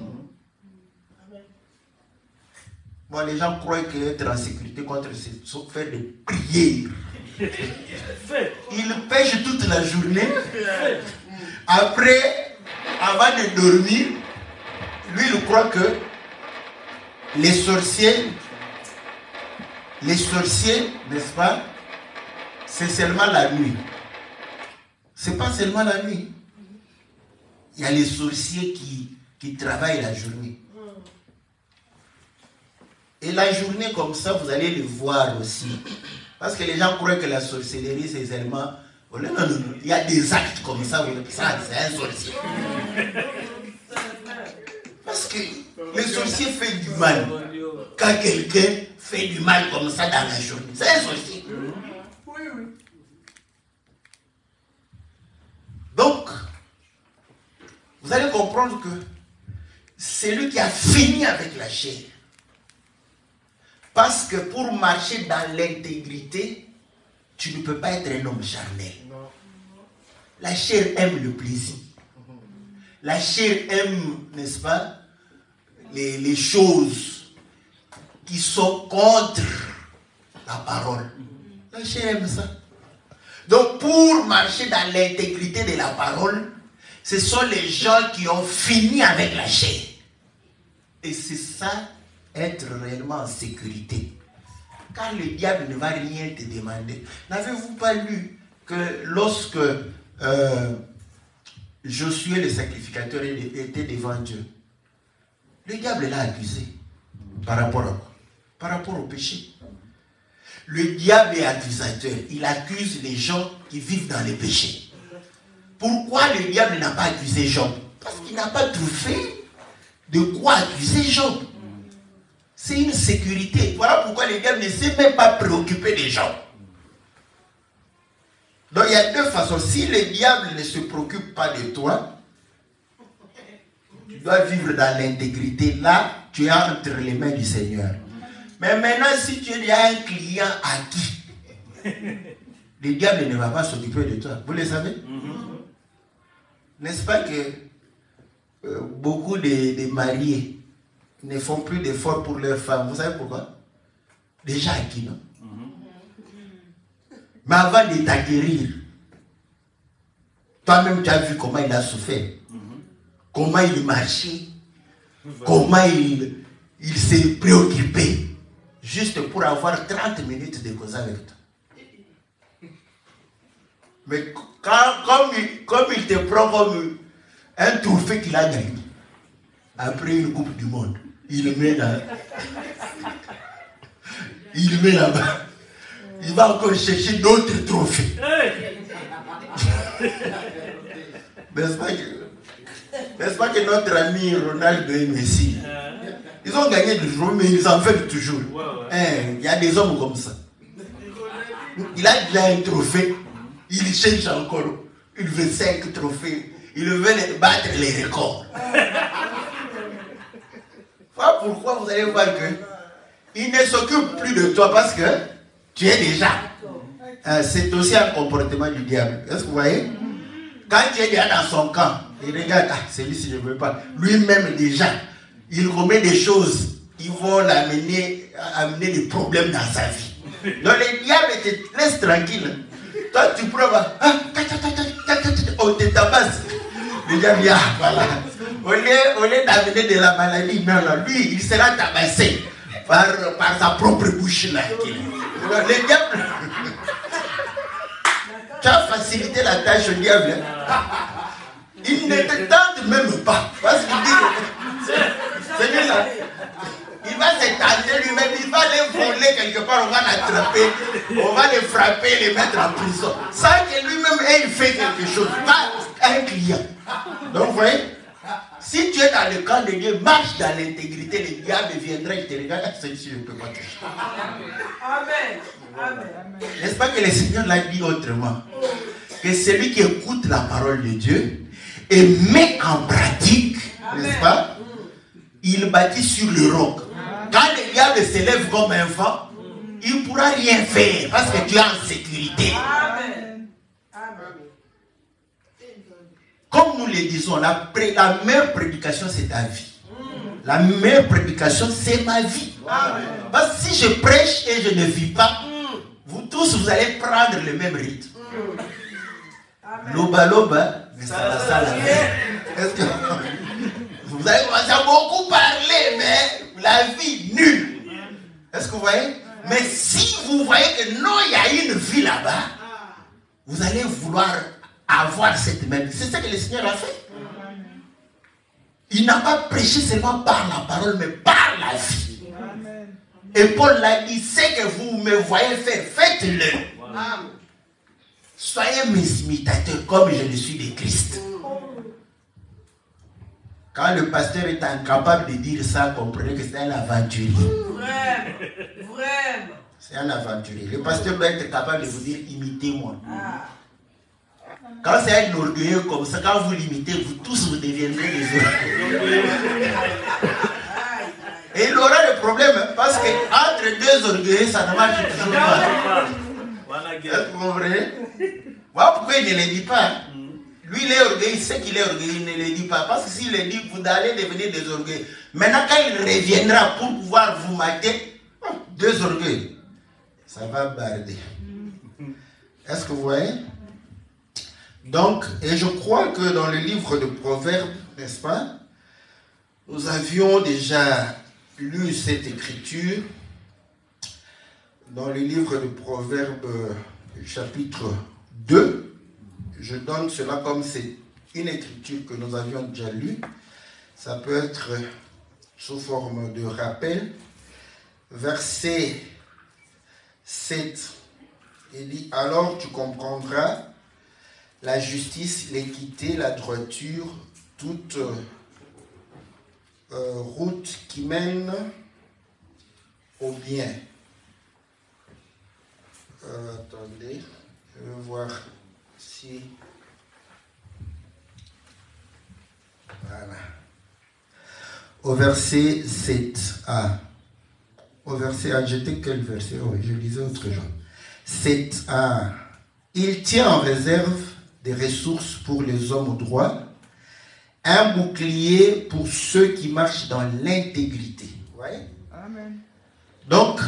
Bon, les gens croient qu'être en sécurité contre les sorciers, c'est faire des prières. Ils pêchent toute la journée. Après, avant de dormir, lui, il croit que les sorciers, n'est-ce pas, c'est seulement la nuit. C'est pas seulement la nuit. Il y a les sorciers qui travaillent la journée. Et la journée comme ça, vous allez le voir aussi. Parce que les gens croient que la sorcellerie, c'est seulement... Non, non, non. Il y a des actes comme ça, ça c'est un sorcier. Parce que le sorcier fait du mal. Quand quelqu'un fait du mal comme ça dans la journée, c'est un sorcier. Oui, oui. Donc, vous allez comprendre que c'est lui qui a fini avec la chair. Parce que pour marcher dans l'intégrité, tu ne peux pas être un homme charnel. La chair aime le plaisir. La chair aime, n'est-ce pas, les choses qui sont contre la parole. La chair aime ça. Donc pour marcher dans l'intégrité de la parole, ce sont les gens qui ont fini avec la chair. Et c'est ça, être réellement en sécurité. Car le diable ne va rien te demander. N'avez-vous pas lu que lorsque Josué le sacrificateur était devant Dieu, le diable l'a accusé par rapport à quoi? Par rapport au péché. Le diable est accusateur. Il accuse les gens qui vivent dans le péché. Pourquoi le diable n'a pas accusé Job? Parce qu'il n'a pas trouvé de quoi accuser Job. C'est une sécurité. Voilà pourquoi le diable ne s'est même pas préoccupé des gens. Donc il y a deux façons. Si le diable ne se préoccupe pas de toi, tu dois vivre dans l'intégrité. Là, tu es entre les mains du Seigneur. Mais maintenant, si tu es un client acquis, le diable ne va pas s'occuper de toi. Vous le savez? N'est-ce pas que beaucoup de mariés ne font plus d'efforts pour leurs femmes? Vous savez pourquoi? Déjà acquis, non? Mais avant de t'acquérir, toi-même tu as vu comment il a souffert, comment il marchait, comment il s'est préoccupé, juste pour avoir 30 minutes de cause avec toi. Mais comme il te prend comme un trophée qu'il a gagné, après une Coupe du Monde, il le met là. Il le met là-bas. Il va encore chercher d'autres trophées. N'est-ce pas que notre ami Ronaldo et Messi, ils ont gagné des jours, mais ils en font toujours. Il y a des hommes comme ça. Il a déjà un trophée, il cherche encore. Il veut 5 trophées. Il veut battre les records. Voilà pourquoi vous allez voir que il ne s'occupe plus de toi parce que tu es déjà. C'est aussi un comportement du diable. Est-ce que vous voyez? Quand tu es déjà dans son camp, il regarde, celui-ci je ne veux pas. Lui-même déjà, il remet des choses qui vont amener des problèmes dans sa vie. Donc le diable te laisse tranquille. Toi tu prouves, on te tabasse. Le diable dit, voilà. Au lieu d'amener de la maladie, non, lui, il sera tabassé par sa propre bouche là. Le diable, tu as facilité la tâche au diable. Il ne te tente même pas. Parce qu'il dit, celui-là, il va se tenter lui-même, il va les voler quelque part, on va l'attraper, on va les frapper, les mettre en prison. Sans que lui-même ait fait quelque chose, pas un client. Donc vous voyez, si tu es dans le camp de Dieu, marche dans l'intégrité, le diable viendra, il te regarde, celui-ci je ne peux pas toucher. Amen. Amen. N'est-ce pas que le Seigneur l'a dit autrement? Que celui qui écoute la parole de Dieu et met en pratique, n'est-ce pas? Il bâtit sur le roc. Quand le diable s'élève comme un vent, il ne pourra rien faire parce que tu es en sécurité. Amen. Comme nous le disons, la meilleure prédication, c'est ta vie. La meilleure prédication, c'est ma vie. Parce que si je prêche et je ne vis pas, vous tous, vous allez prendre le même rythme. Loba loba, mais ça va ça. Est-ce que vous allez commencer à beaucoup parler, mais la vie nulle. Est-ce que vous voyez? Mais si vous voyez que non, il y a une vie là-bas, vous allez vouloir avoir cette même vie. C'est ce que le Seigneur a fait. Il n'a pas prêché seulement par la parole, mais par la vie. Et Paul l'a dit, c'est que vous me voyez faire, faites-le. Soyez mes imitateurs comme je le suis de Christ. Quand le pasteur est incapable de dire ça, comprenez que c'est un aventurier. Vraiment. C'est un aventurier. Le pasteur doit être capable de vous dire, imitez-moi. Quand c'est un orgueilleux comme ça, quand vous l'imitez, vous tous vous deviendrez des orgueilleux. Et il aura le problème, parce que entre deux orgueilleux, ça ne marche toujours pas. Vous comprenez? Voilà pourquoi il ne le dit pas. Lui, il est orgueilleux, il sait qu'il est orgueilleux, il ne le dit pas. Parce que s'il le dit, vous allez devenir des orgueilleux. Maintenant, quand il reviendra pour pouvoir vous mater, deux orgueils, ça va barder. Est-ce que vous voyez? Donc, et je crois que dans le livre de Proverbes, n'est-ce pas, nous avions déjà lu cette écriture dans le livre de Proverbes, chapitre 2. Je donne cela comme c'est une écriture que nous avions déjà lue. Ça peut être sous forme de rappel. Verset 7, il dit, alors tu comprendras la justice, l'équité, la droiture, toute route qui mène au bien. Attendez, je vais voir si... Voilà. au verset 7a. Au verset A, j'étais quel verset? Oh, je lisais autre chose. 7a. Il tient en réserve des ressources pour les hommes au droit, un bouclier pour ceux qui marchent dans l'intégrité. Ouais. Amen. Donc,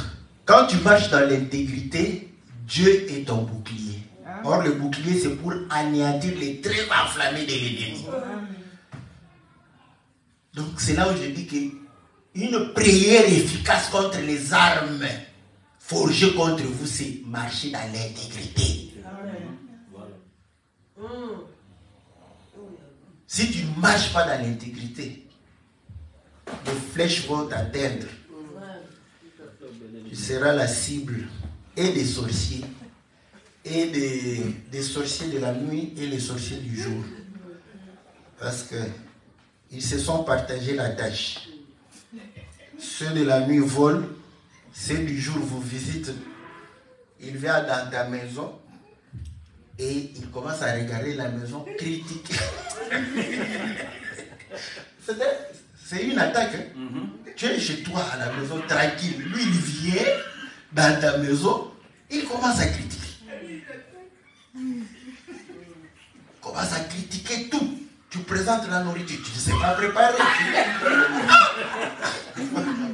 quand tu marches dans l'intégrité, Dieu est ton bouclier. Amen. Or, le bouclier, c'est pour anéantir les traits enflammés de l'ennemi. Donc, c'est là où je dis qu'une prière efficace contre les armes forgées contre vous, c'est marcher dans l'intégrité. Si tu ne marches pas dans l'intégrité, les flèches vont t'atteindre. Tu seras la cible et des sorciers, et des sorciers de la nuit et les sorciers du jour. Parce qu'ils se sont partagés la tâche. Ceux de la nuit volent, ceux du jour vous visitent. Ils viennent dans ta maison et ils commencent à regarder la maison, critiquer. C'est une attaque. Hein? Tu es chez toi à la maison tranquille. Lui, il vient dans ta maison, il commence à critiquer. Il commence à critiquer tout. Tu présentes la nourriture, tu ne sais pas préparer.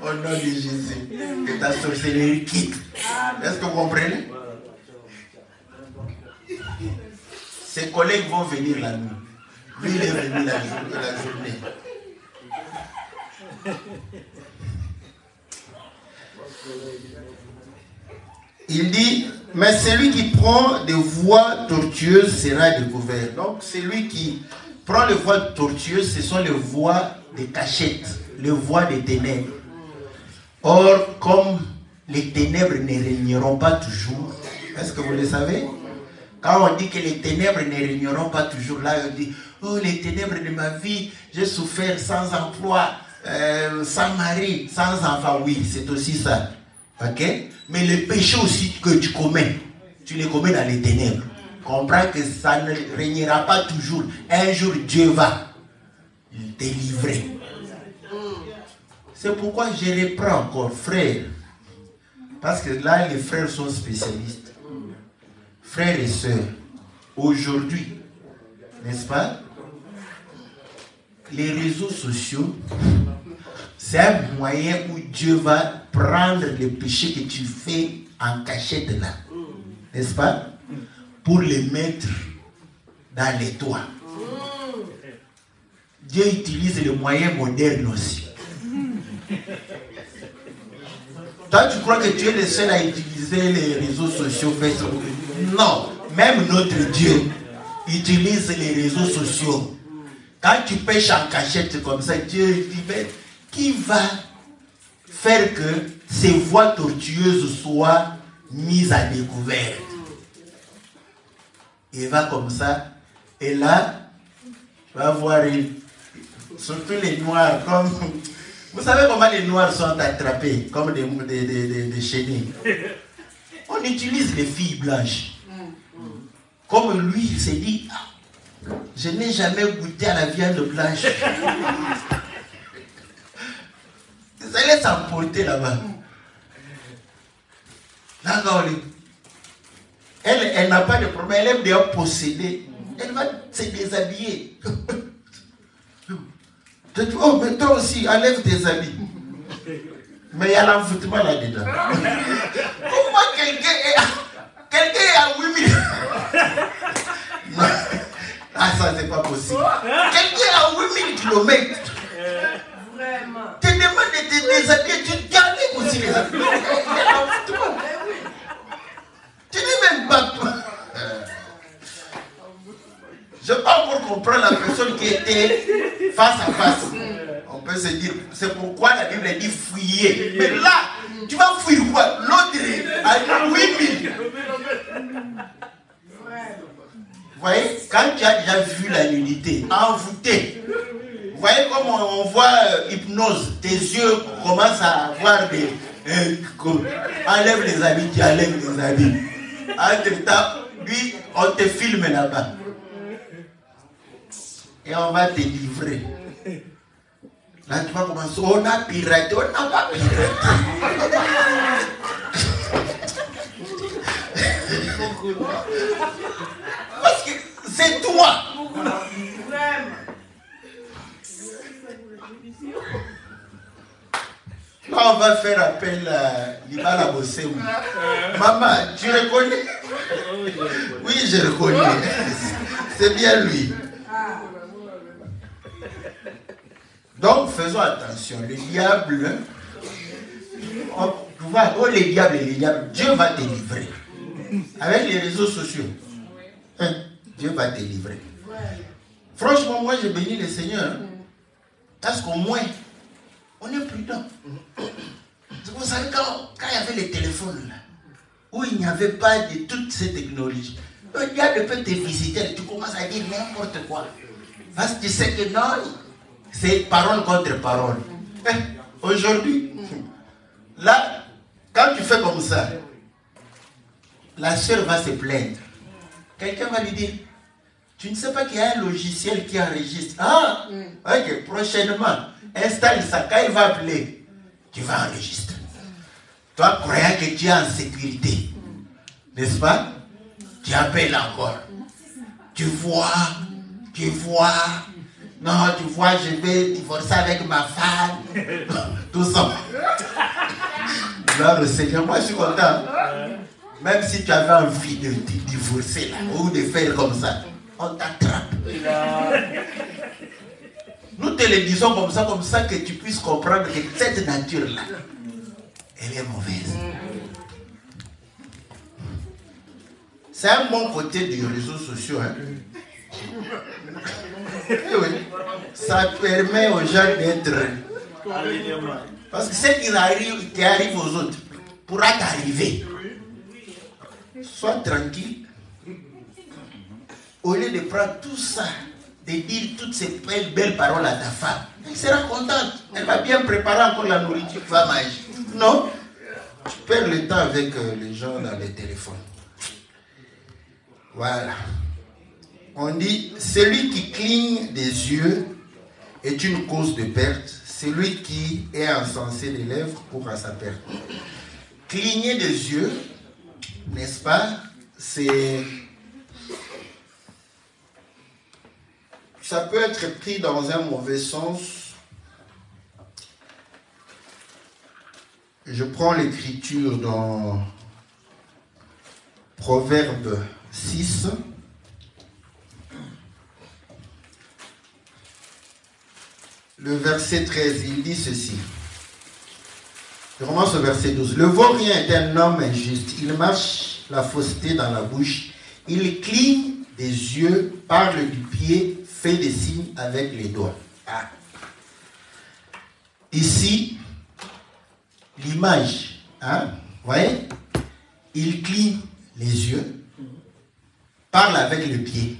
Au nom de Jésus, que ta sorcellerie quitte. Est-ce que vous comprenez? Ses collègues vont venir la nuit. Lui, il est venu la journée. Il dit, mais celui qui prend des voies tortueuses sera découvert. Donc, celui qui prend les voies tortueuses, ce sont les voies de cachette, les voies des ténèbres. Or, comme les ténèbres ne régneront pas toujours, est-ce que vous le savez? Quand on dit que les ténèbres ne régneront pas toujours, là on dit, oh les ténèbres de ma vie, j'ai souffert sans emploi, sans mari, sans enfant. Oui, c'est aussi ça. Ok? Mais les péchés aussi que tu commets, tu les commets dans les ténèbres. Comprends que ça ne régnera pas toujours. Un jour, Dieu va te livrer. C'est pourquoi je reprends encore, frères. Parce que là, les frères sont spécialistes. Frères et sœurs, aujourd'hui, n'est-ce pas? Les réseaux sociaux, c'est un moyen où Dieu va prendre les péchés que tu fais en cachette là, n'est-ce pas? Pour les mettre dans les toits. Dieu utilise les moyens modernes aussi. Toi, tu crois que tu es le seul à utiliser les réseaux sociaux, Facebook? Non, même notre Dieu utilise les réseaux sociaux. Quand tu pêches en cachette comme ça, Dieu dit, mais qui va faire que ces voies tortueuses soient mises à découvert? Il va comme ça, et là, tu vas voir, surtout les noirs, comme... Vous savez comment les noirs sont attrapés, comme des chenilles. On utilise les filles blanches. Comme lui, il s'est dit, je n'ai jamais goûté à la viande blanche. Vous allez s'emporter là-bas. Là, elle n'a pas de problème, elle aime bien posséder. Elle va se déshabiller. Oh, mais toi aussi, enlève tes habits. Mais il y a l'envoûtement là-dedans. Comment quelqu'un est à 8000? Non. Ah, ça, c'est pas possible. Quelqu'un est à 8000 km. Vraiment. Tu demandes de te déshabiller, tu gardes aussi les habits. Il y a l'envoûtement. Tu n'es même pas toi. Je ne peux pas encore comprendre la personne qui était face à face. On peut se dire, c'est pourquoi la Bible dit fuyez. Mais là, tu vas fuir quoi? L'autre est à 8000. Vous voyez, quand tu as déjà vu la nudité, envoûté, vous voyez comment on voit hypnose, tes yeux commencent à avoir des... enlève les habits, tu enlèves les habits. Entre-temps, lui, on te filme là-bas. Et on va te livrer. Là, tu vas commencer. On a piraté, on n'a pas piraté. Parce que c'est toi. Là, on va faire appel à Libala Bossé. Maman, tu reconnais? Oui, je reconnais. C'est bien lui. Donc, faisons attention. Le diable, les diables, Dieu va te livrer. Avec les réseaux sociaux, Dieu va te livrer. Franchement, moi, je bénis le Seigneur. Parce qu'au moins, on est prudent. Vous savez, quand il y avait les téléphones, là, où il n'y avait pas de toutes ces technologies, le diable peut te visiter et tu commences à dire n'importe quoi. Parce que tu sais que non, c'est parole contre parole. Aujourd'hui, là, quand tu fais comme ça, la sœur va se plaindre. Quelqu'un va lui dire, tu ne sais pas qu'il y a un logiciel qui enregistre. Ah, ok, prochainement, installe ça. Quand il va appeler, tu vas enregistrer. Toi, croyant que tu es en sécurité, n'est-ce pas? Tu appelles encore. Tu vois, non, tu vois, je vais divorcer avec ma femme. Tout ça. Gloire au Seigneur, moi je suis content. Même si tu avais envie de divorcer là, ou de faire comme ça, on t'attrape. Nous te le disons comme ça que tu puisses comprendre que cette nature-là, elle est mauvaise. C'est un bon côté des réseaux sociaux. Hein? Et oui, ça permet aux gens d'être... Parce que ce qui arrive aux autres pourra t'arriver. Sois tranquille. Au lieu de prendre tout ça, de dire toutes ces belles paroles à ta femme, elle sera contente. Elle va bien préparer encore la nourriture qu'il va manger. Non, tu perds le temps avec les gens dans les téléphones. Voilà. On dit, celui qui cligne des yeux est une cause de perte. Celui qui est encensé des lèvres court à sa perte. Cligner des yeux, n'est-ce pas? Ça peut être pris dans un mauvais sens. Je prends l'écriture dans Proverbe 6. Le verset 13, il dit ceci. Je commence au verset 12. Le vaurien est un homme injuste. Il marche la fausseté dans la bouche. Il cligne des yeux, parle du pied, fait des signes avec les doigts. Ah. Ici, l'image, hein, vous voyez, il cligne les yeux, parle avec le pied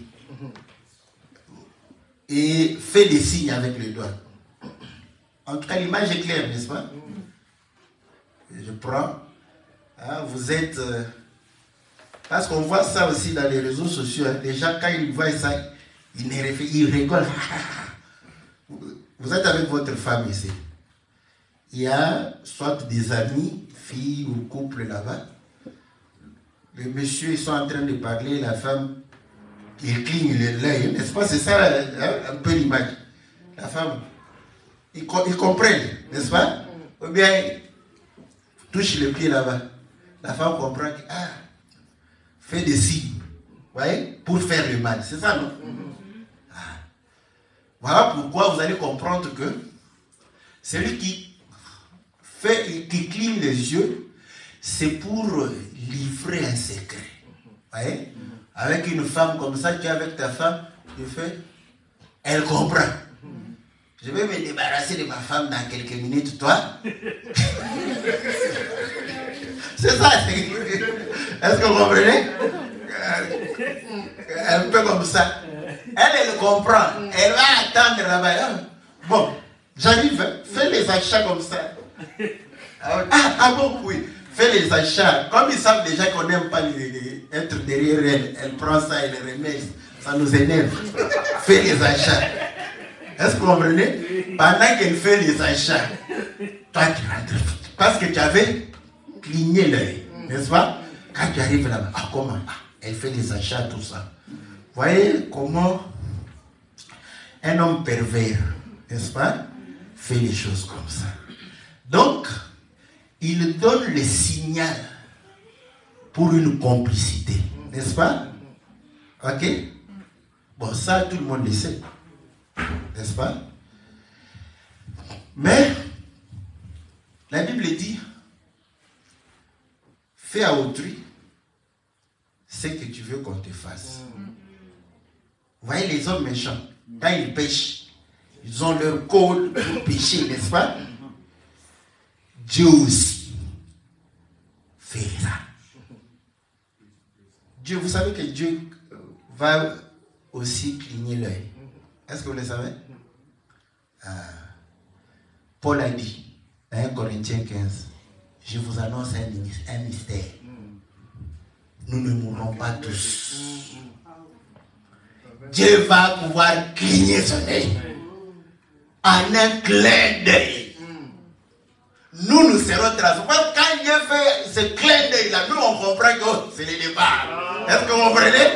et fait des signes avec les doigts. En tout cas, l'image est claire, n'est-ce pas? Je prends. Hein, vous êtes... parce qu'on voit ça aussi dans les réseaux sociaux. Hein, les gens, quand ils voient ça, ils rigolent. Vous êtes avec votre femme ici. Il y a soit des amis, filles ou couples là-bas. Les messieurs, ils sont en train de parler, la femme, il cligne l'œil. N'est-ce pas? C'est ça un peu l'image. La femme... Ils comprennent, n'est-ce pas? Ou bien, touche le pied là-bas. La femme comprend que, fait des signes, voyez, pour faire le mal. C'est ça, non? Voilà pourquoi vous allez comprendre que celui qui cligne les yeux, c'est pour livrer un secret. Voyez? Avec une femme comme ça, tu es avec ta femme, tu fais, elle comprend. Je vais me débarrasser de ma femme dans quelques minutes, toi. C'est ça. Est-ce que vous comprenez? Un peu comme ça. Elle comprend. Elle va attendre là-bas. Bon, j'arrive. Fais les achats comme ça. Bon, oui. Fais les achats. Comme ils savent déjà qu'on n'aime pas être derrière elle, elle prend ça et elle remet. Ça nous énerve. Fais les achats. Est-ce que vous comprenez? Pendant qu'elle fait les achats, toi tu rentres parce que tu avais cligné l'œil, n'est-ce pas? Quand tu arrives là-bas, ah comment? Ah, elle fait les achats, tout ça. Voyez comment un homme pervers, n'est-ce pas, fait les choses comme ça. Donc, il donne le signal pour une complicité, n'est-ce pas? Ok? Bon, ça, tout le monde le sait, n'est-ce pas? Mais, la Bible dit, fais à autrui ce que tu veux qu'on te fasse. Vous voyez les hommes méchants, quand ils pêchent, ils ont leur code pour pécher, n'est-ce pas? Dieu aussi fait ça. Dieu, vous savez que Dieu va aussi cligner l'œil. Est-ce que vous le savez? Paul a dit, dans 1 Corinthiens 15, je vous annonce un mystère. Nous ne mourrons pas tous. Dieu va pouvoir cligner son œil en un clin d'œil. Nous serons transformés. Quand Dieu fait ce clin d'œil-là, nous on comprend que c'est le départ. Est-ce que vous comprenez?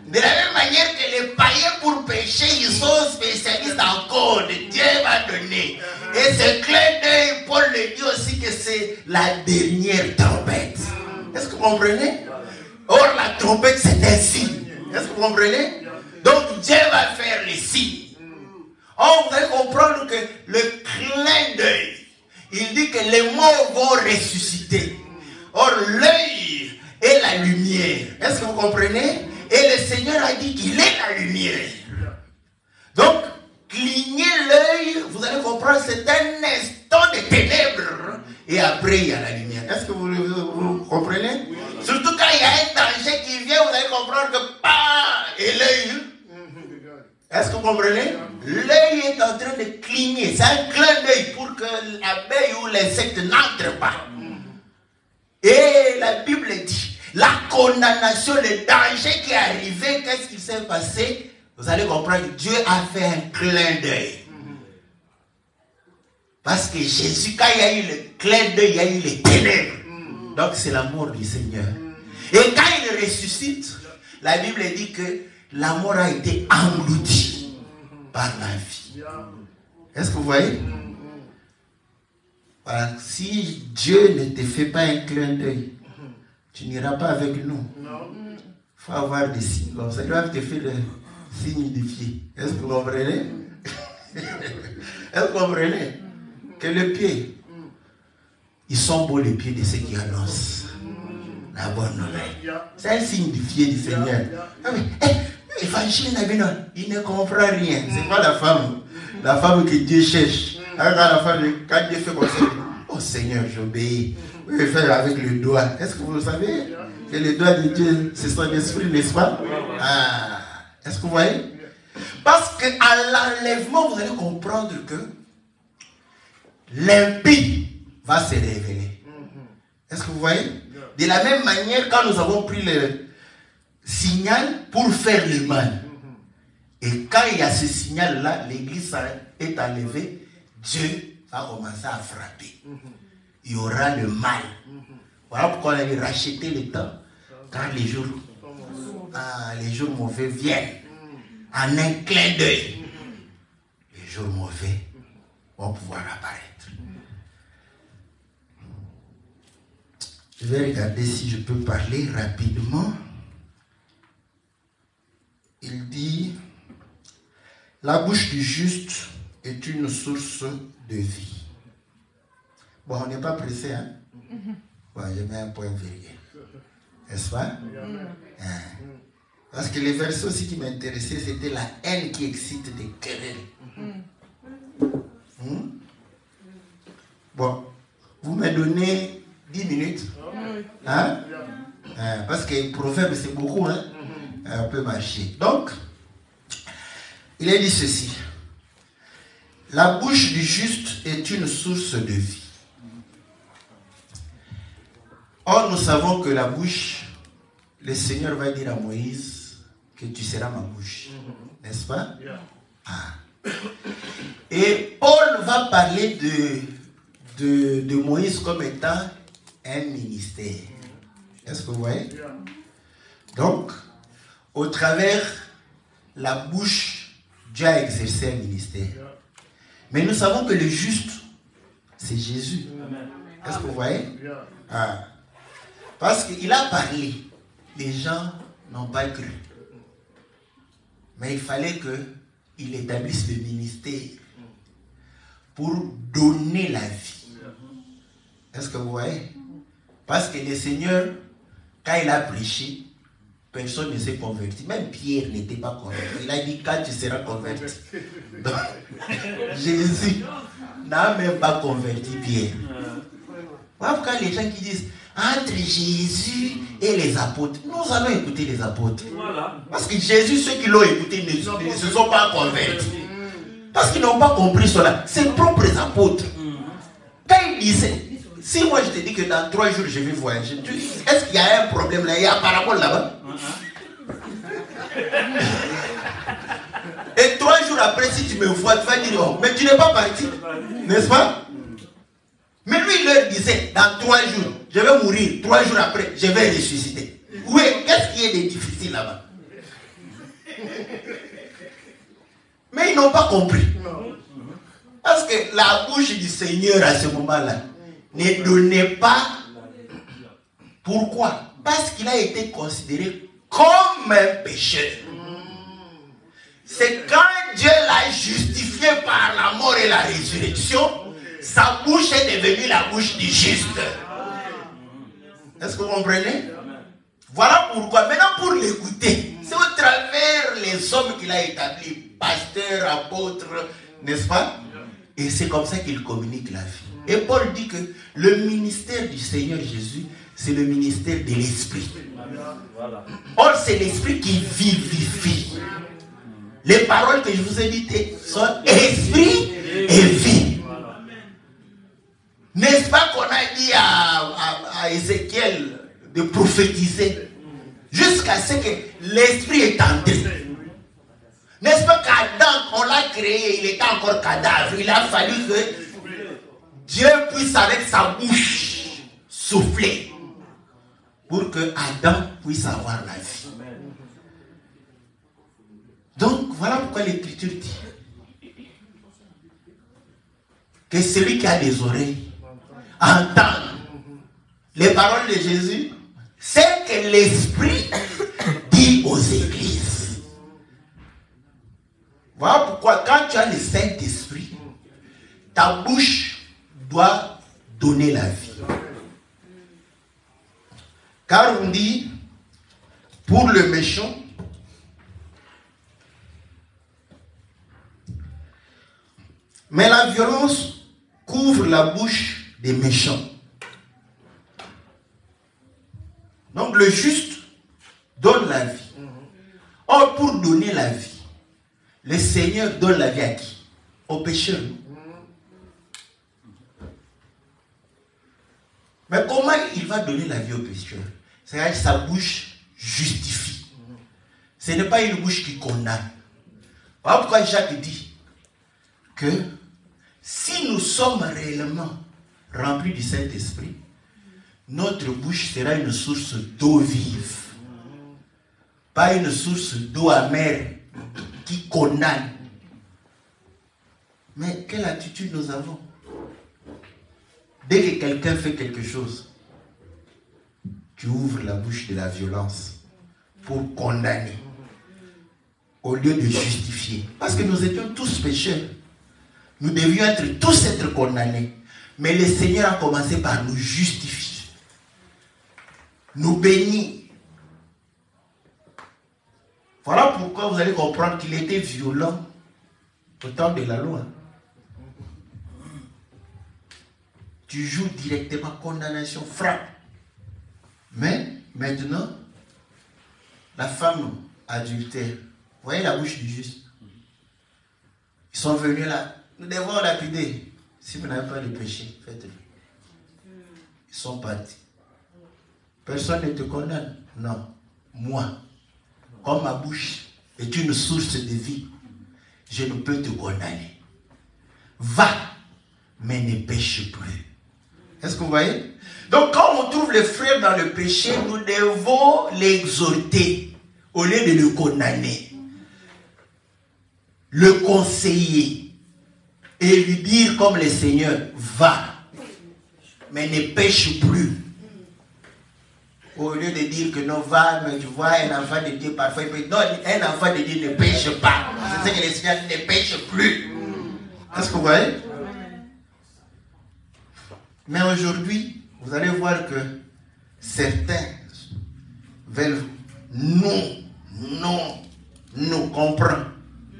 De la même manière que les païens pour pécher, ils sont spécialistes en code. Dieu va donner. Et ce clin d'œil, Paul le dit aussi que c'est la dernière trompette. Est-ce que vous comprenez? Or, la trompette, c'est un signe. Est-ce que vous comprenez? Donc, Dieu va faire les signes. Or, vous allez comprendre que le clin d'œil, il dit que les morts vont ressusciter. Or, l'œil est la lumière. Est-ce que vous comprenez? Et le Seigneur a dit qu'il est la lumière. Donc, cligner l'œil, vous allez comprendre, c'est un instant de ténèbres. Et après, il y a la lumière. Est-ce que vous comprenez? Surtout quand il y a un danger qui vient, vous allez comprendre que et l'œil. Est-ce que vous comprenez? L'œil est en train de cligner. C'est un clin d'œil pour que l'abeille ou l'insecte n'entre pas. Et la Bible dit, la condamnation, le danger qui est arrivé, qu'est-ce qui s'est passé? Vous allez comprendre, Dieu a fait un clin d'œil. Parce que Jésus, quand il y a eu le clin d'œil, il y a eu les ténèbres. Donc c'est la mort du Seigneur. Et quand il ressuscite, la Bible dit que la mort a été engloutie par la vie. Est-ce que vous voyez? Voilà. Si Dieu ne te fait pas un clin d'œil, tu n'iras pas avec nous. Il faut avoir des signes comme ça. Il doit te faire le signe du pied. Est-ce que vous comprenez? Est-ce que vous comprenez? Que le pied, ils sont beaux les pieds de ceux qui annoncent la bonne nouvelle. C'est un signe du pied du Seigneur. Ah oui, l'évangile, il ne comprend rien. C'est pas la femme que Dieu cherche. Quand Dieu fait comme ça, oh Seigneur, j'obéis. Vous pouvez faire avec le doigt. Est-ce que vous le savez? Que le doigt de Dieu, c'est son esprit, n'est-ce pas? Est-ce que vous voyez? Parce qu'à l'enlèvement, vous allez comprendre que l'impie va se révéler. Est-ce que vous voyez? De la même manière, quand nous avons pris le signal pour faire le mal, et quand il y a ce signal-là, l'église est enlevée, Dieu va commencer à frapper. Il y aura le mal. Voilà pourquoi on a racheté le temps quand les jours mauvais viennent. En un clin d'œil, les jours mauvais vont pouvoir apparaître. Je vais regarder si je peux parler rapidement. Il dit, la bouche du juste est une source de vie. Bon, on n'est pas pressé, hein? Bon, je mets un point virgule. N'est-ce pas? Parce que les versets aussi qui m'intéressaient, c'était la haine qui excite des querelles. Bon, vous me donnez 10 minutes. Hein? Parce que proverbe, c'est beaucoup, hein? On peut marcher. Donc, il a dit ceci. La bouche du juste est une source de vie. Or, nous savons que la bouche, le Seigneur va dire à Moïse que tu seras ma bouche. N'est-ce pas? Ah. Et Paul va parler de Moïse comme étant un ministère. Est-ce que vous voyez? Donc, au travers la bouche, Dieu a exercé un ministère. Mais nous savons que le juste, c'est Jésus. Est-ce que vous voyez? Ah. Parce qu'il a parlé, les gens n'ont pas cru. Mais il fallait qu'il établisse le ministère pour donner la vie. Est-ce que vous voyez? Parce que le Seigneur, quand il a prêché, personne ne s'est converti. Même Pierre n'était pas converti. Il a dit quand tu seras converti. Donc, Jésus n'a même pas converti Pierre. Voilà pourquoi les gens qui disent entre Jésus et les apôtres, nous allons écouter les apôtres. Parce que Jésus, ceux qui l'ont écouté ne se sont pas convertis. Parce qu'ils n'ont pas compris cela. Ses propres apôtres. Quand il disait, si moi je te dis que dans 3 jours je vais voyager, est-ce qu'il y a un problème là? Il y a un parabole là-bas. Et 3 jours après, si tu me vois, tu vas dire, oh, mais tu n'es pas parti. N'est-ce pas? Mais lui, il leur disait, dans 3 jours, je vais mourir. 3 jours après, je vais ressusciter. Oui, qu'est-ce qui est de difficile là-bas? Mais ils n'ont pas compris. Parce que la bouche du Seigneur à ce moment-là ne donnait pas. Pourquoi? Parce qu'il a été considéré comme un pécheur. C'est quand Dieu l'a justifié par la mort et la résurrection, sa bouche est devenue la bouche du juste. Est-ce que vous comprenez? Voilà pourquoi. Maintenant, pour l'écouter, c'est au travers les hommes qu'il a établis, pasteurs, apôtres, n'est-ce pas? Et c'est comme ça qu'il communique la vie. Et Paul dit que le ministère du Seigneur Jésus, c'est le ministère de l'Esprit. Or, c'est l'Esprit qui vivifie. Les paroles que je vous ai dites sont esprit et vie. N'est-ce pas qu'on a dit à Ézéchiel de prophétiser jusqu'à ce que l'Esprit est entré? N'est-ce pas qu'Adam, on l'a créé, il était encore cadavre. Il a fallu que Dieu puisse avec sa bouche souffler pour que Adam puisse avoir la vie. Donc, voilà pourquoi l'Écriture dit que celui qui a des oreilles entend les paroles de Jésus, c'est que l'Esprit dit aux églises. Voilà pourquoi quand tu as le Saint-Esprit, ta bouche doit donner la vie. Car on dit, pour le méchant, mais la violence couvre la bouche des méchants. Donc le juste donne la vie. Or, pour donner la vie, le Seigneur donne la vie à qui? Aux pécheurs. Mais comment il va donner la vie aux pécheurs? C'est-à-dire que sa bouche justifie. Ce n'est pas une bouche qui condamne. Voilà pourquoi Jacques dit que si nous sommes réellement remplis du Saint-Esprit, notre bouche sera une source d'eau vive. Pas une source d'eau amère qui condamne. Mais quelle attitude nous avons? Dès que quelqu'un fait quelque chose, tu ouvres la bouche de la violence pour condamner, au lieu de justifier. Parce que nous étions tous pécheurs. Nous devions tous être condamnés. Mais le Seigneur a commencé par nous justifier, nous bénir. Voilà pourquoi vous allez comprendre qu'il était violent au temps de la loi. Tu joues directement condamnation, frappe. Mais maintenant, la femme adultère, vous voyez la bouche du juste. Ils sont venus là. Nous devons lapider. Si vous n'avez pas de péché, faites-le. Ils sont partis. Personne ne te condamne. Non. Moi, comme ma bouche est une source de vie, je ne peux te condamner. Va, mais ne pêche plus. Est-ce que vous voyez? Donc quand on trouve le frère dans le péché, nous devons l'exhorter au lieu de le condamner. Le conseiller et lui dire comme le Seigneur, va, mais ne pêche plus. Au lieu de dire que non, va, mais tu vois, un enfant de Dieu, parfois, il peut... Non, un enfant de Dieu ne pêche pas. C'est ce que le Seigneur ne pêche plus. Est-ce que vous voyez? Mais aujourd'hui, vous allez voir que certains veulent nous comprendre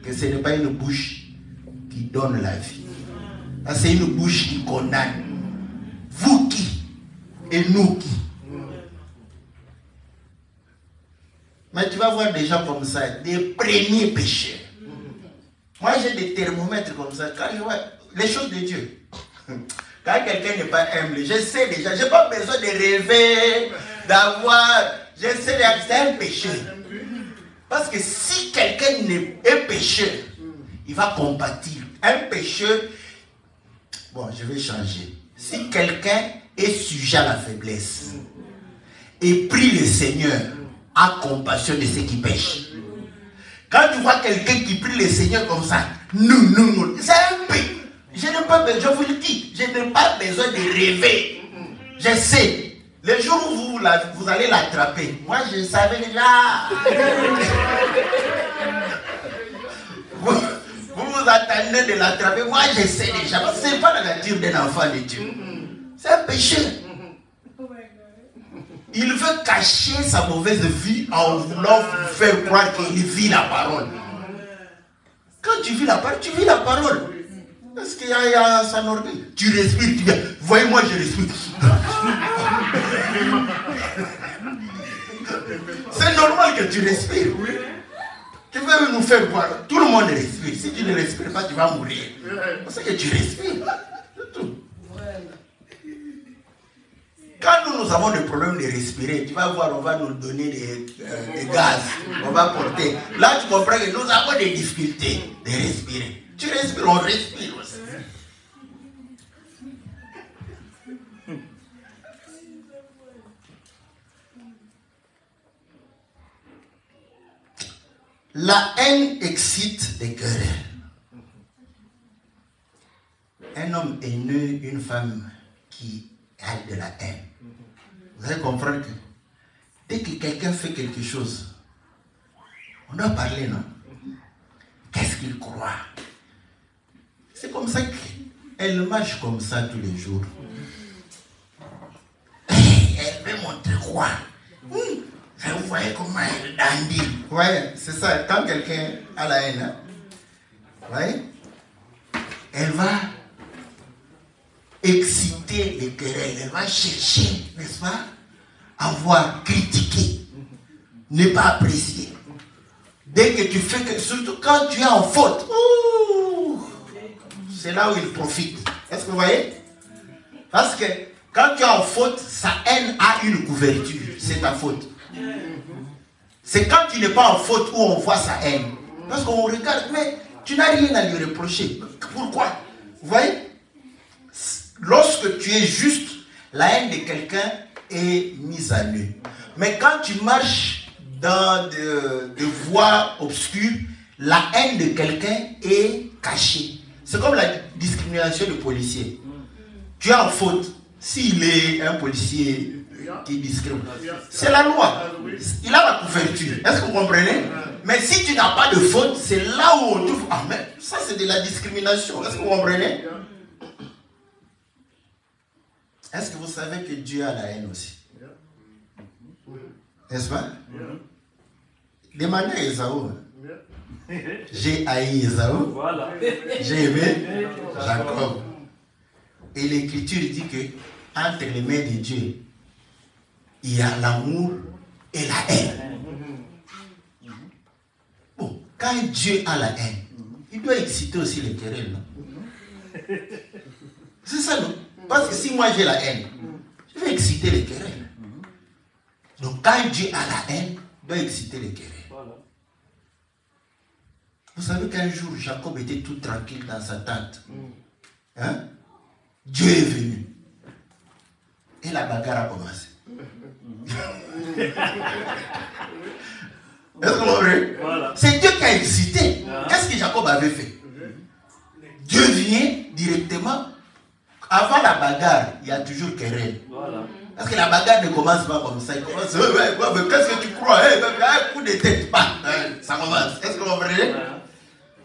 que ce n'est pas une bouche qui donne la vie. C'est une bouche qui condamne. Vous qui et nous qui. Mais tu vas voir des gens comme ça, des premiers pécheurs. Moi j'ai des thermomètres comme ça. Quand je vois les choses de Dieu, quand quelqu'un n'est pas humble, je sais déjà, je n'ai pas besoin de rêver, d'avoir, je sais déjà que c'est un pécheur. Parce que si quelqu'un est pécheur, il va compatir. Un pécheur, bon, je vais changer. Si quelqu'un est sujet à la faiblesse et prie le Seigneur, a compassion de ceux qui pêchent. Quand tu vois quelqu'un qui prie le Seigneur comme ça, nous, c'est un péché. Je n'ai pas besoin, je vous le dis, je n'ai pas besoin de rêver. Je sais. Le jour où vous allez l'attraper, moi je savais déjà. vous attendez de l'attraper, moi je sais déjà. Parce que ce n'est pas la nature d'un enfant de Dieu. C'est un péché. Il veut cacher sa mauvaise vie en voulant vous faire croire qu'il vit la parole. Quand tu vis la parole, tu vis la parole. Est-ce qu'il y a son orgueil? Tu respires, tu viens. Voyez-moi, je respire. C'est normal que tu respires. Tu veux nous faire voir. Tout le monde respire. Si tu ne respires pas, tu vas mourir. Parce que tu respires. C'est tout. Quand nous avons des problèmes de respirer, tu vas voir, on va nous donner des gaz. On va porter. Là, tu comprends que nous avons des difficultés de respirer. Tu respires, on respire aussi. La haine excite les querelles. Un homme haineux, une femme qui a de la haine. Vous allez comprendre que dès que quelqu'un fait quelque chose, on doit parler, non? Qu'est-ce qu'il croit? C'est comme ça qu'elle marche comme ça tous les jours. Elle veut montrer quoi? Vous voyez comment elle dandine. Vous voyez, c'est ça. Quand quelqu'un a la haine, vous voyez, elle va exciter les querelles. Elle va chercher, n'est-ce pas, à voir, critiquer, ne pas apprécier. Dès que tu fais que, surtout quand tu es en faute, c'est là où il profite. Est-ce que vous voyez? Parce que quand tu es en faute, sa haine a une couverture. C'est ta faute. C'est quand tu n'es pas en faute où on voit sa haine. Parce qu'on regarde, mais tu n'as rien à lui reprocher. Pourquoi? Vous voyez? Lorsque tu es juste, la haine de quelqu'un est mise à nu. Mais quand tu marches dans des voies obscures, la haine de quelqu'un est cachée. C'est comme la discrimination du policier. Tu es en faute. S'il est un policier qui discrimine, c'est la loi. Il a la couverture. Est-ce que vous comprenez? Mais si tu n'as pas de faute, c'est là où on trouve. Ah, mais ça, c'est de la discrimination. Est-ce que vous comprenez? Est-ce que vous savez que Dieu a la haine aussi? N'est-ce pas? Demandez à Esaü. J'ai haï Esaü. Voilà. J'ai aimé Jacob. Et l'Écriture dit que entre les mains de Dieu, il y a l'amour et la haine. Bon, quand Dieu a la haine, il doit exciter aussi les querelles, non? C'est ça, non? Parce que si moi j'ai la haine, je vais exciter les querelles. Donc quand Dieu a la haine, il doit exciter les querelles. Vous savez qu'un jour, Jacob était tout tranquille dans sa tente. Hein? Dieu est venu. Et la bagarre a commencé. Est-ce que vous comprenez? Voilà. C'est Dieu qui a excité. Qu'est-ce que Jacob avait fait? Dieu vient directement. Avant la bagarre, il y a toujours querelle. Voilà. Parce que la bagarre ne commence pas comme ça. Il commence, mais qu'est-ce que tu crois? Un coup de tête, pas. Ça commence. Est-ce que vous comprenez?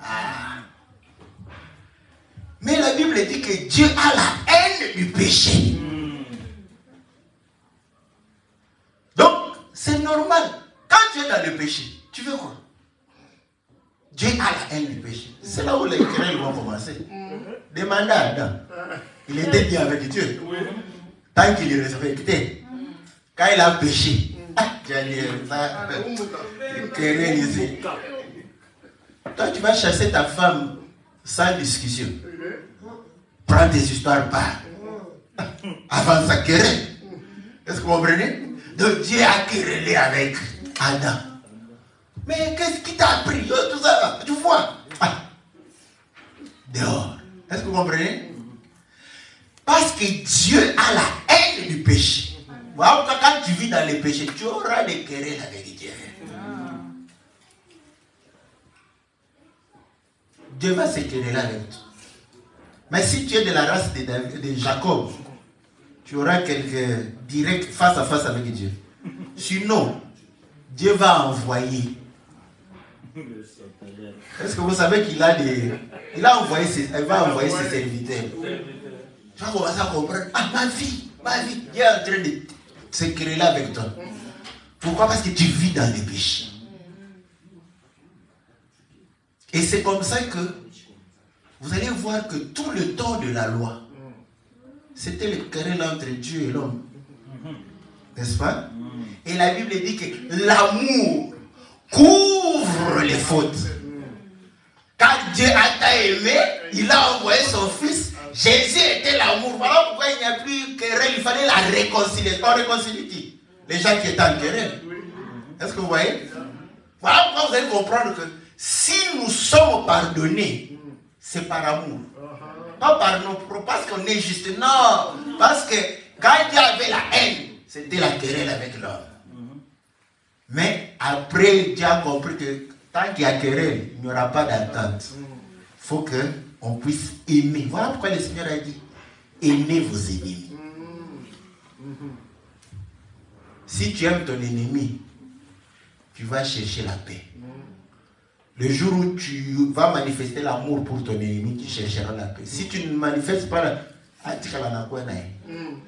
Ah. Mais la Bible dit que Dieu a la haine du péché. Donc, c'est normal. Quand tu es dans le péché, tu veux quoi? Dieu a la haine du péché. C'est là où les querelles vont commencer. Demandez à Adam. Il était bien avec Dieu. Tant qu'il le respectait. Quand il a péché, querelle ici. Toi, tu vas chasser ta femme sans discussion. Prends tes histoires par. Avant sa querelle. Est-ce que vous comprenez? Donc Dieu a querellé avec Adam. Mais qu'est-ce qui t'a appris? Tout ça, tu vois? Dehors. Est-ce que vous comprenez? Parce que Dieu a la haine du péché. Voilà, quand tu vis dans le péché, tu auras des querelles avec Dieu. Dieu va se quereller avec toi. Mais si tu es de la race de Jacob, tu auras quelques directs face à face avec Dieu. Sinon, Dieu va envoyer. Est-ce que vous savez qu'il a des... Il va envoyer ses serviteurs. Tu vas commencer à comprendre. Ah, ma vie, Dieu est en train de se quereller avec toi. Pourquoi? Parce que tu vis dans le péché. Et c'est comme ça que vous allez voir que tout le temps de la loi, c'était le querelle entre Dieu et l'homme. N'est-ce pas? Et la Bible dit que l'amour couvre les fautes. Quand Dieu a aimé, il a envoyé son fils. Jésus était l'amour. Voilà pourquoi il n'y a plus querelle. Il fallait la réconcilier. On réconcilie qui? Les gens qui étaient en querelle. Est-ce que vous voyez? Voilà pourquoi vous allez comprendre que si nous sommes pardonnés, c'est par amour. Pas par nos propres, parce qu'on est juste. Non, parce que quand Dieu avait la haine, c'était la querelle avec l'homme. Mais après, Dieu a compris que tant qu'il y a querelle, il n'y aura pas d'attente. Il faut qu'on puisse aimer. Voilà pourquoi le Seigneur a dit, aimez vos ennemis. Si tu aimes ton ennemi, tu vas chercher la paix. Le jour où tu vas manifester l'amour pour ton ennemi, tu chercheras la paix. Si tu ne manifestes pas la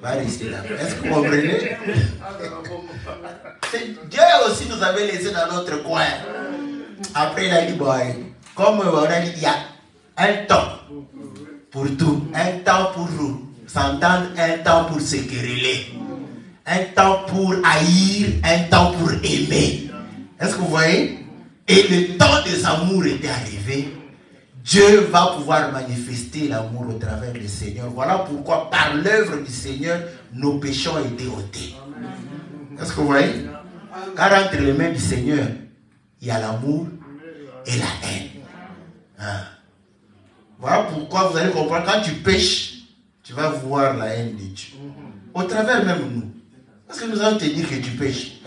va rester là. Est-ce que vous comprenez? Dieu aussi nous avait laissé dans notre coin. Après, il a dit, comme on a dit, il y a un temps pour tout. Un temps pour s'entendre, un temps pour se quereller. Un temps pour haïr, un temps pour aimer. Est-ce que vous voyez? Et le temps des amours était arrivé. Dieu va pouvoir manifester l'amour au travers du Seigneur. Voilà pourquoi par l'œuvre du Seigneur, nos péchés ont été ôtés. Est-ce que vous voyez? Car entre les mains du Seigneur, il y a l'amour et la haine. Voilà pourquoi vous allez comprendre, quand tu pêches, tu vas voir la haine de Dieu. Au travers même nous. Parce que nous allons te dire que tu pêches.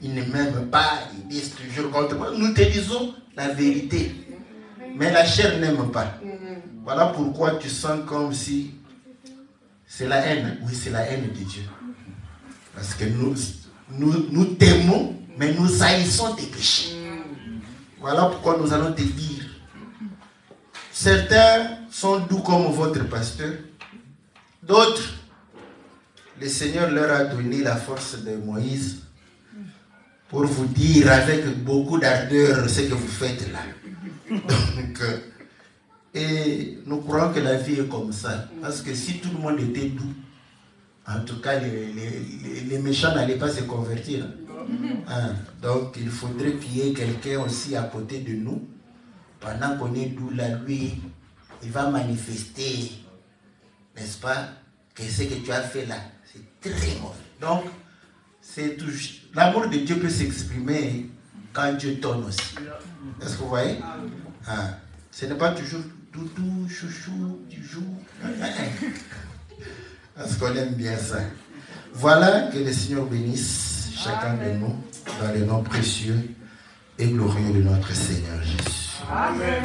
Ils ne m'aiment pas, ils disent toujours contre moi. Nous te disons la vérité. Mais la chair n'aime pas. Voilà pourquoi tu sens comme si c'est la haine. Oui, c'est la haine de Dieu. Parce que nous t'aimons, mais nous haïssons tes péchés. Voilà pourquoi nous allons te dire. Certains sont doux comme votre pasteur. D'autres, le Seigneur leur a donné la force de Moïse pour vous dire avec beaucoup d'ardeur ce que vous faites là. Donc, et nous croyons que la vie est comme ça. Parce que si tout le monde était doux, en tout cas, les méchants n'allaient pas se convertir. Donc, il faudrait qu'il y ait quelqu'un aussi à côté de nous. Pendant qu'on est doux là, lui, il va manifester, n'est-ce pas, que ce que tu as fait là, c'est très mauvais. Donc, c'est tout. L'amour de Dieu peut s'exprimer quand Dieu donne aussi. Est-ce que vous voyez? Hein. Ce n'est pas toujours doudou, chouchou, tu joues. Parce qu'on aime bien ça. Voilà, que le Seigneur bénisse chacun de nous dans le nom précieux et glorieux de notre Seigneur Jésus. Amen.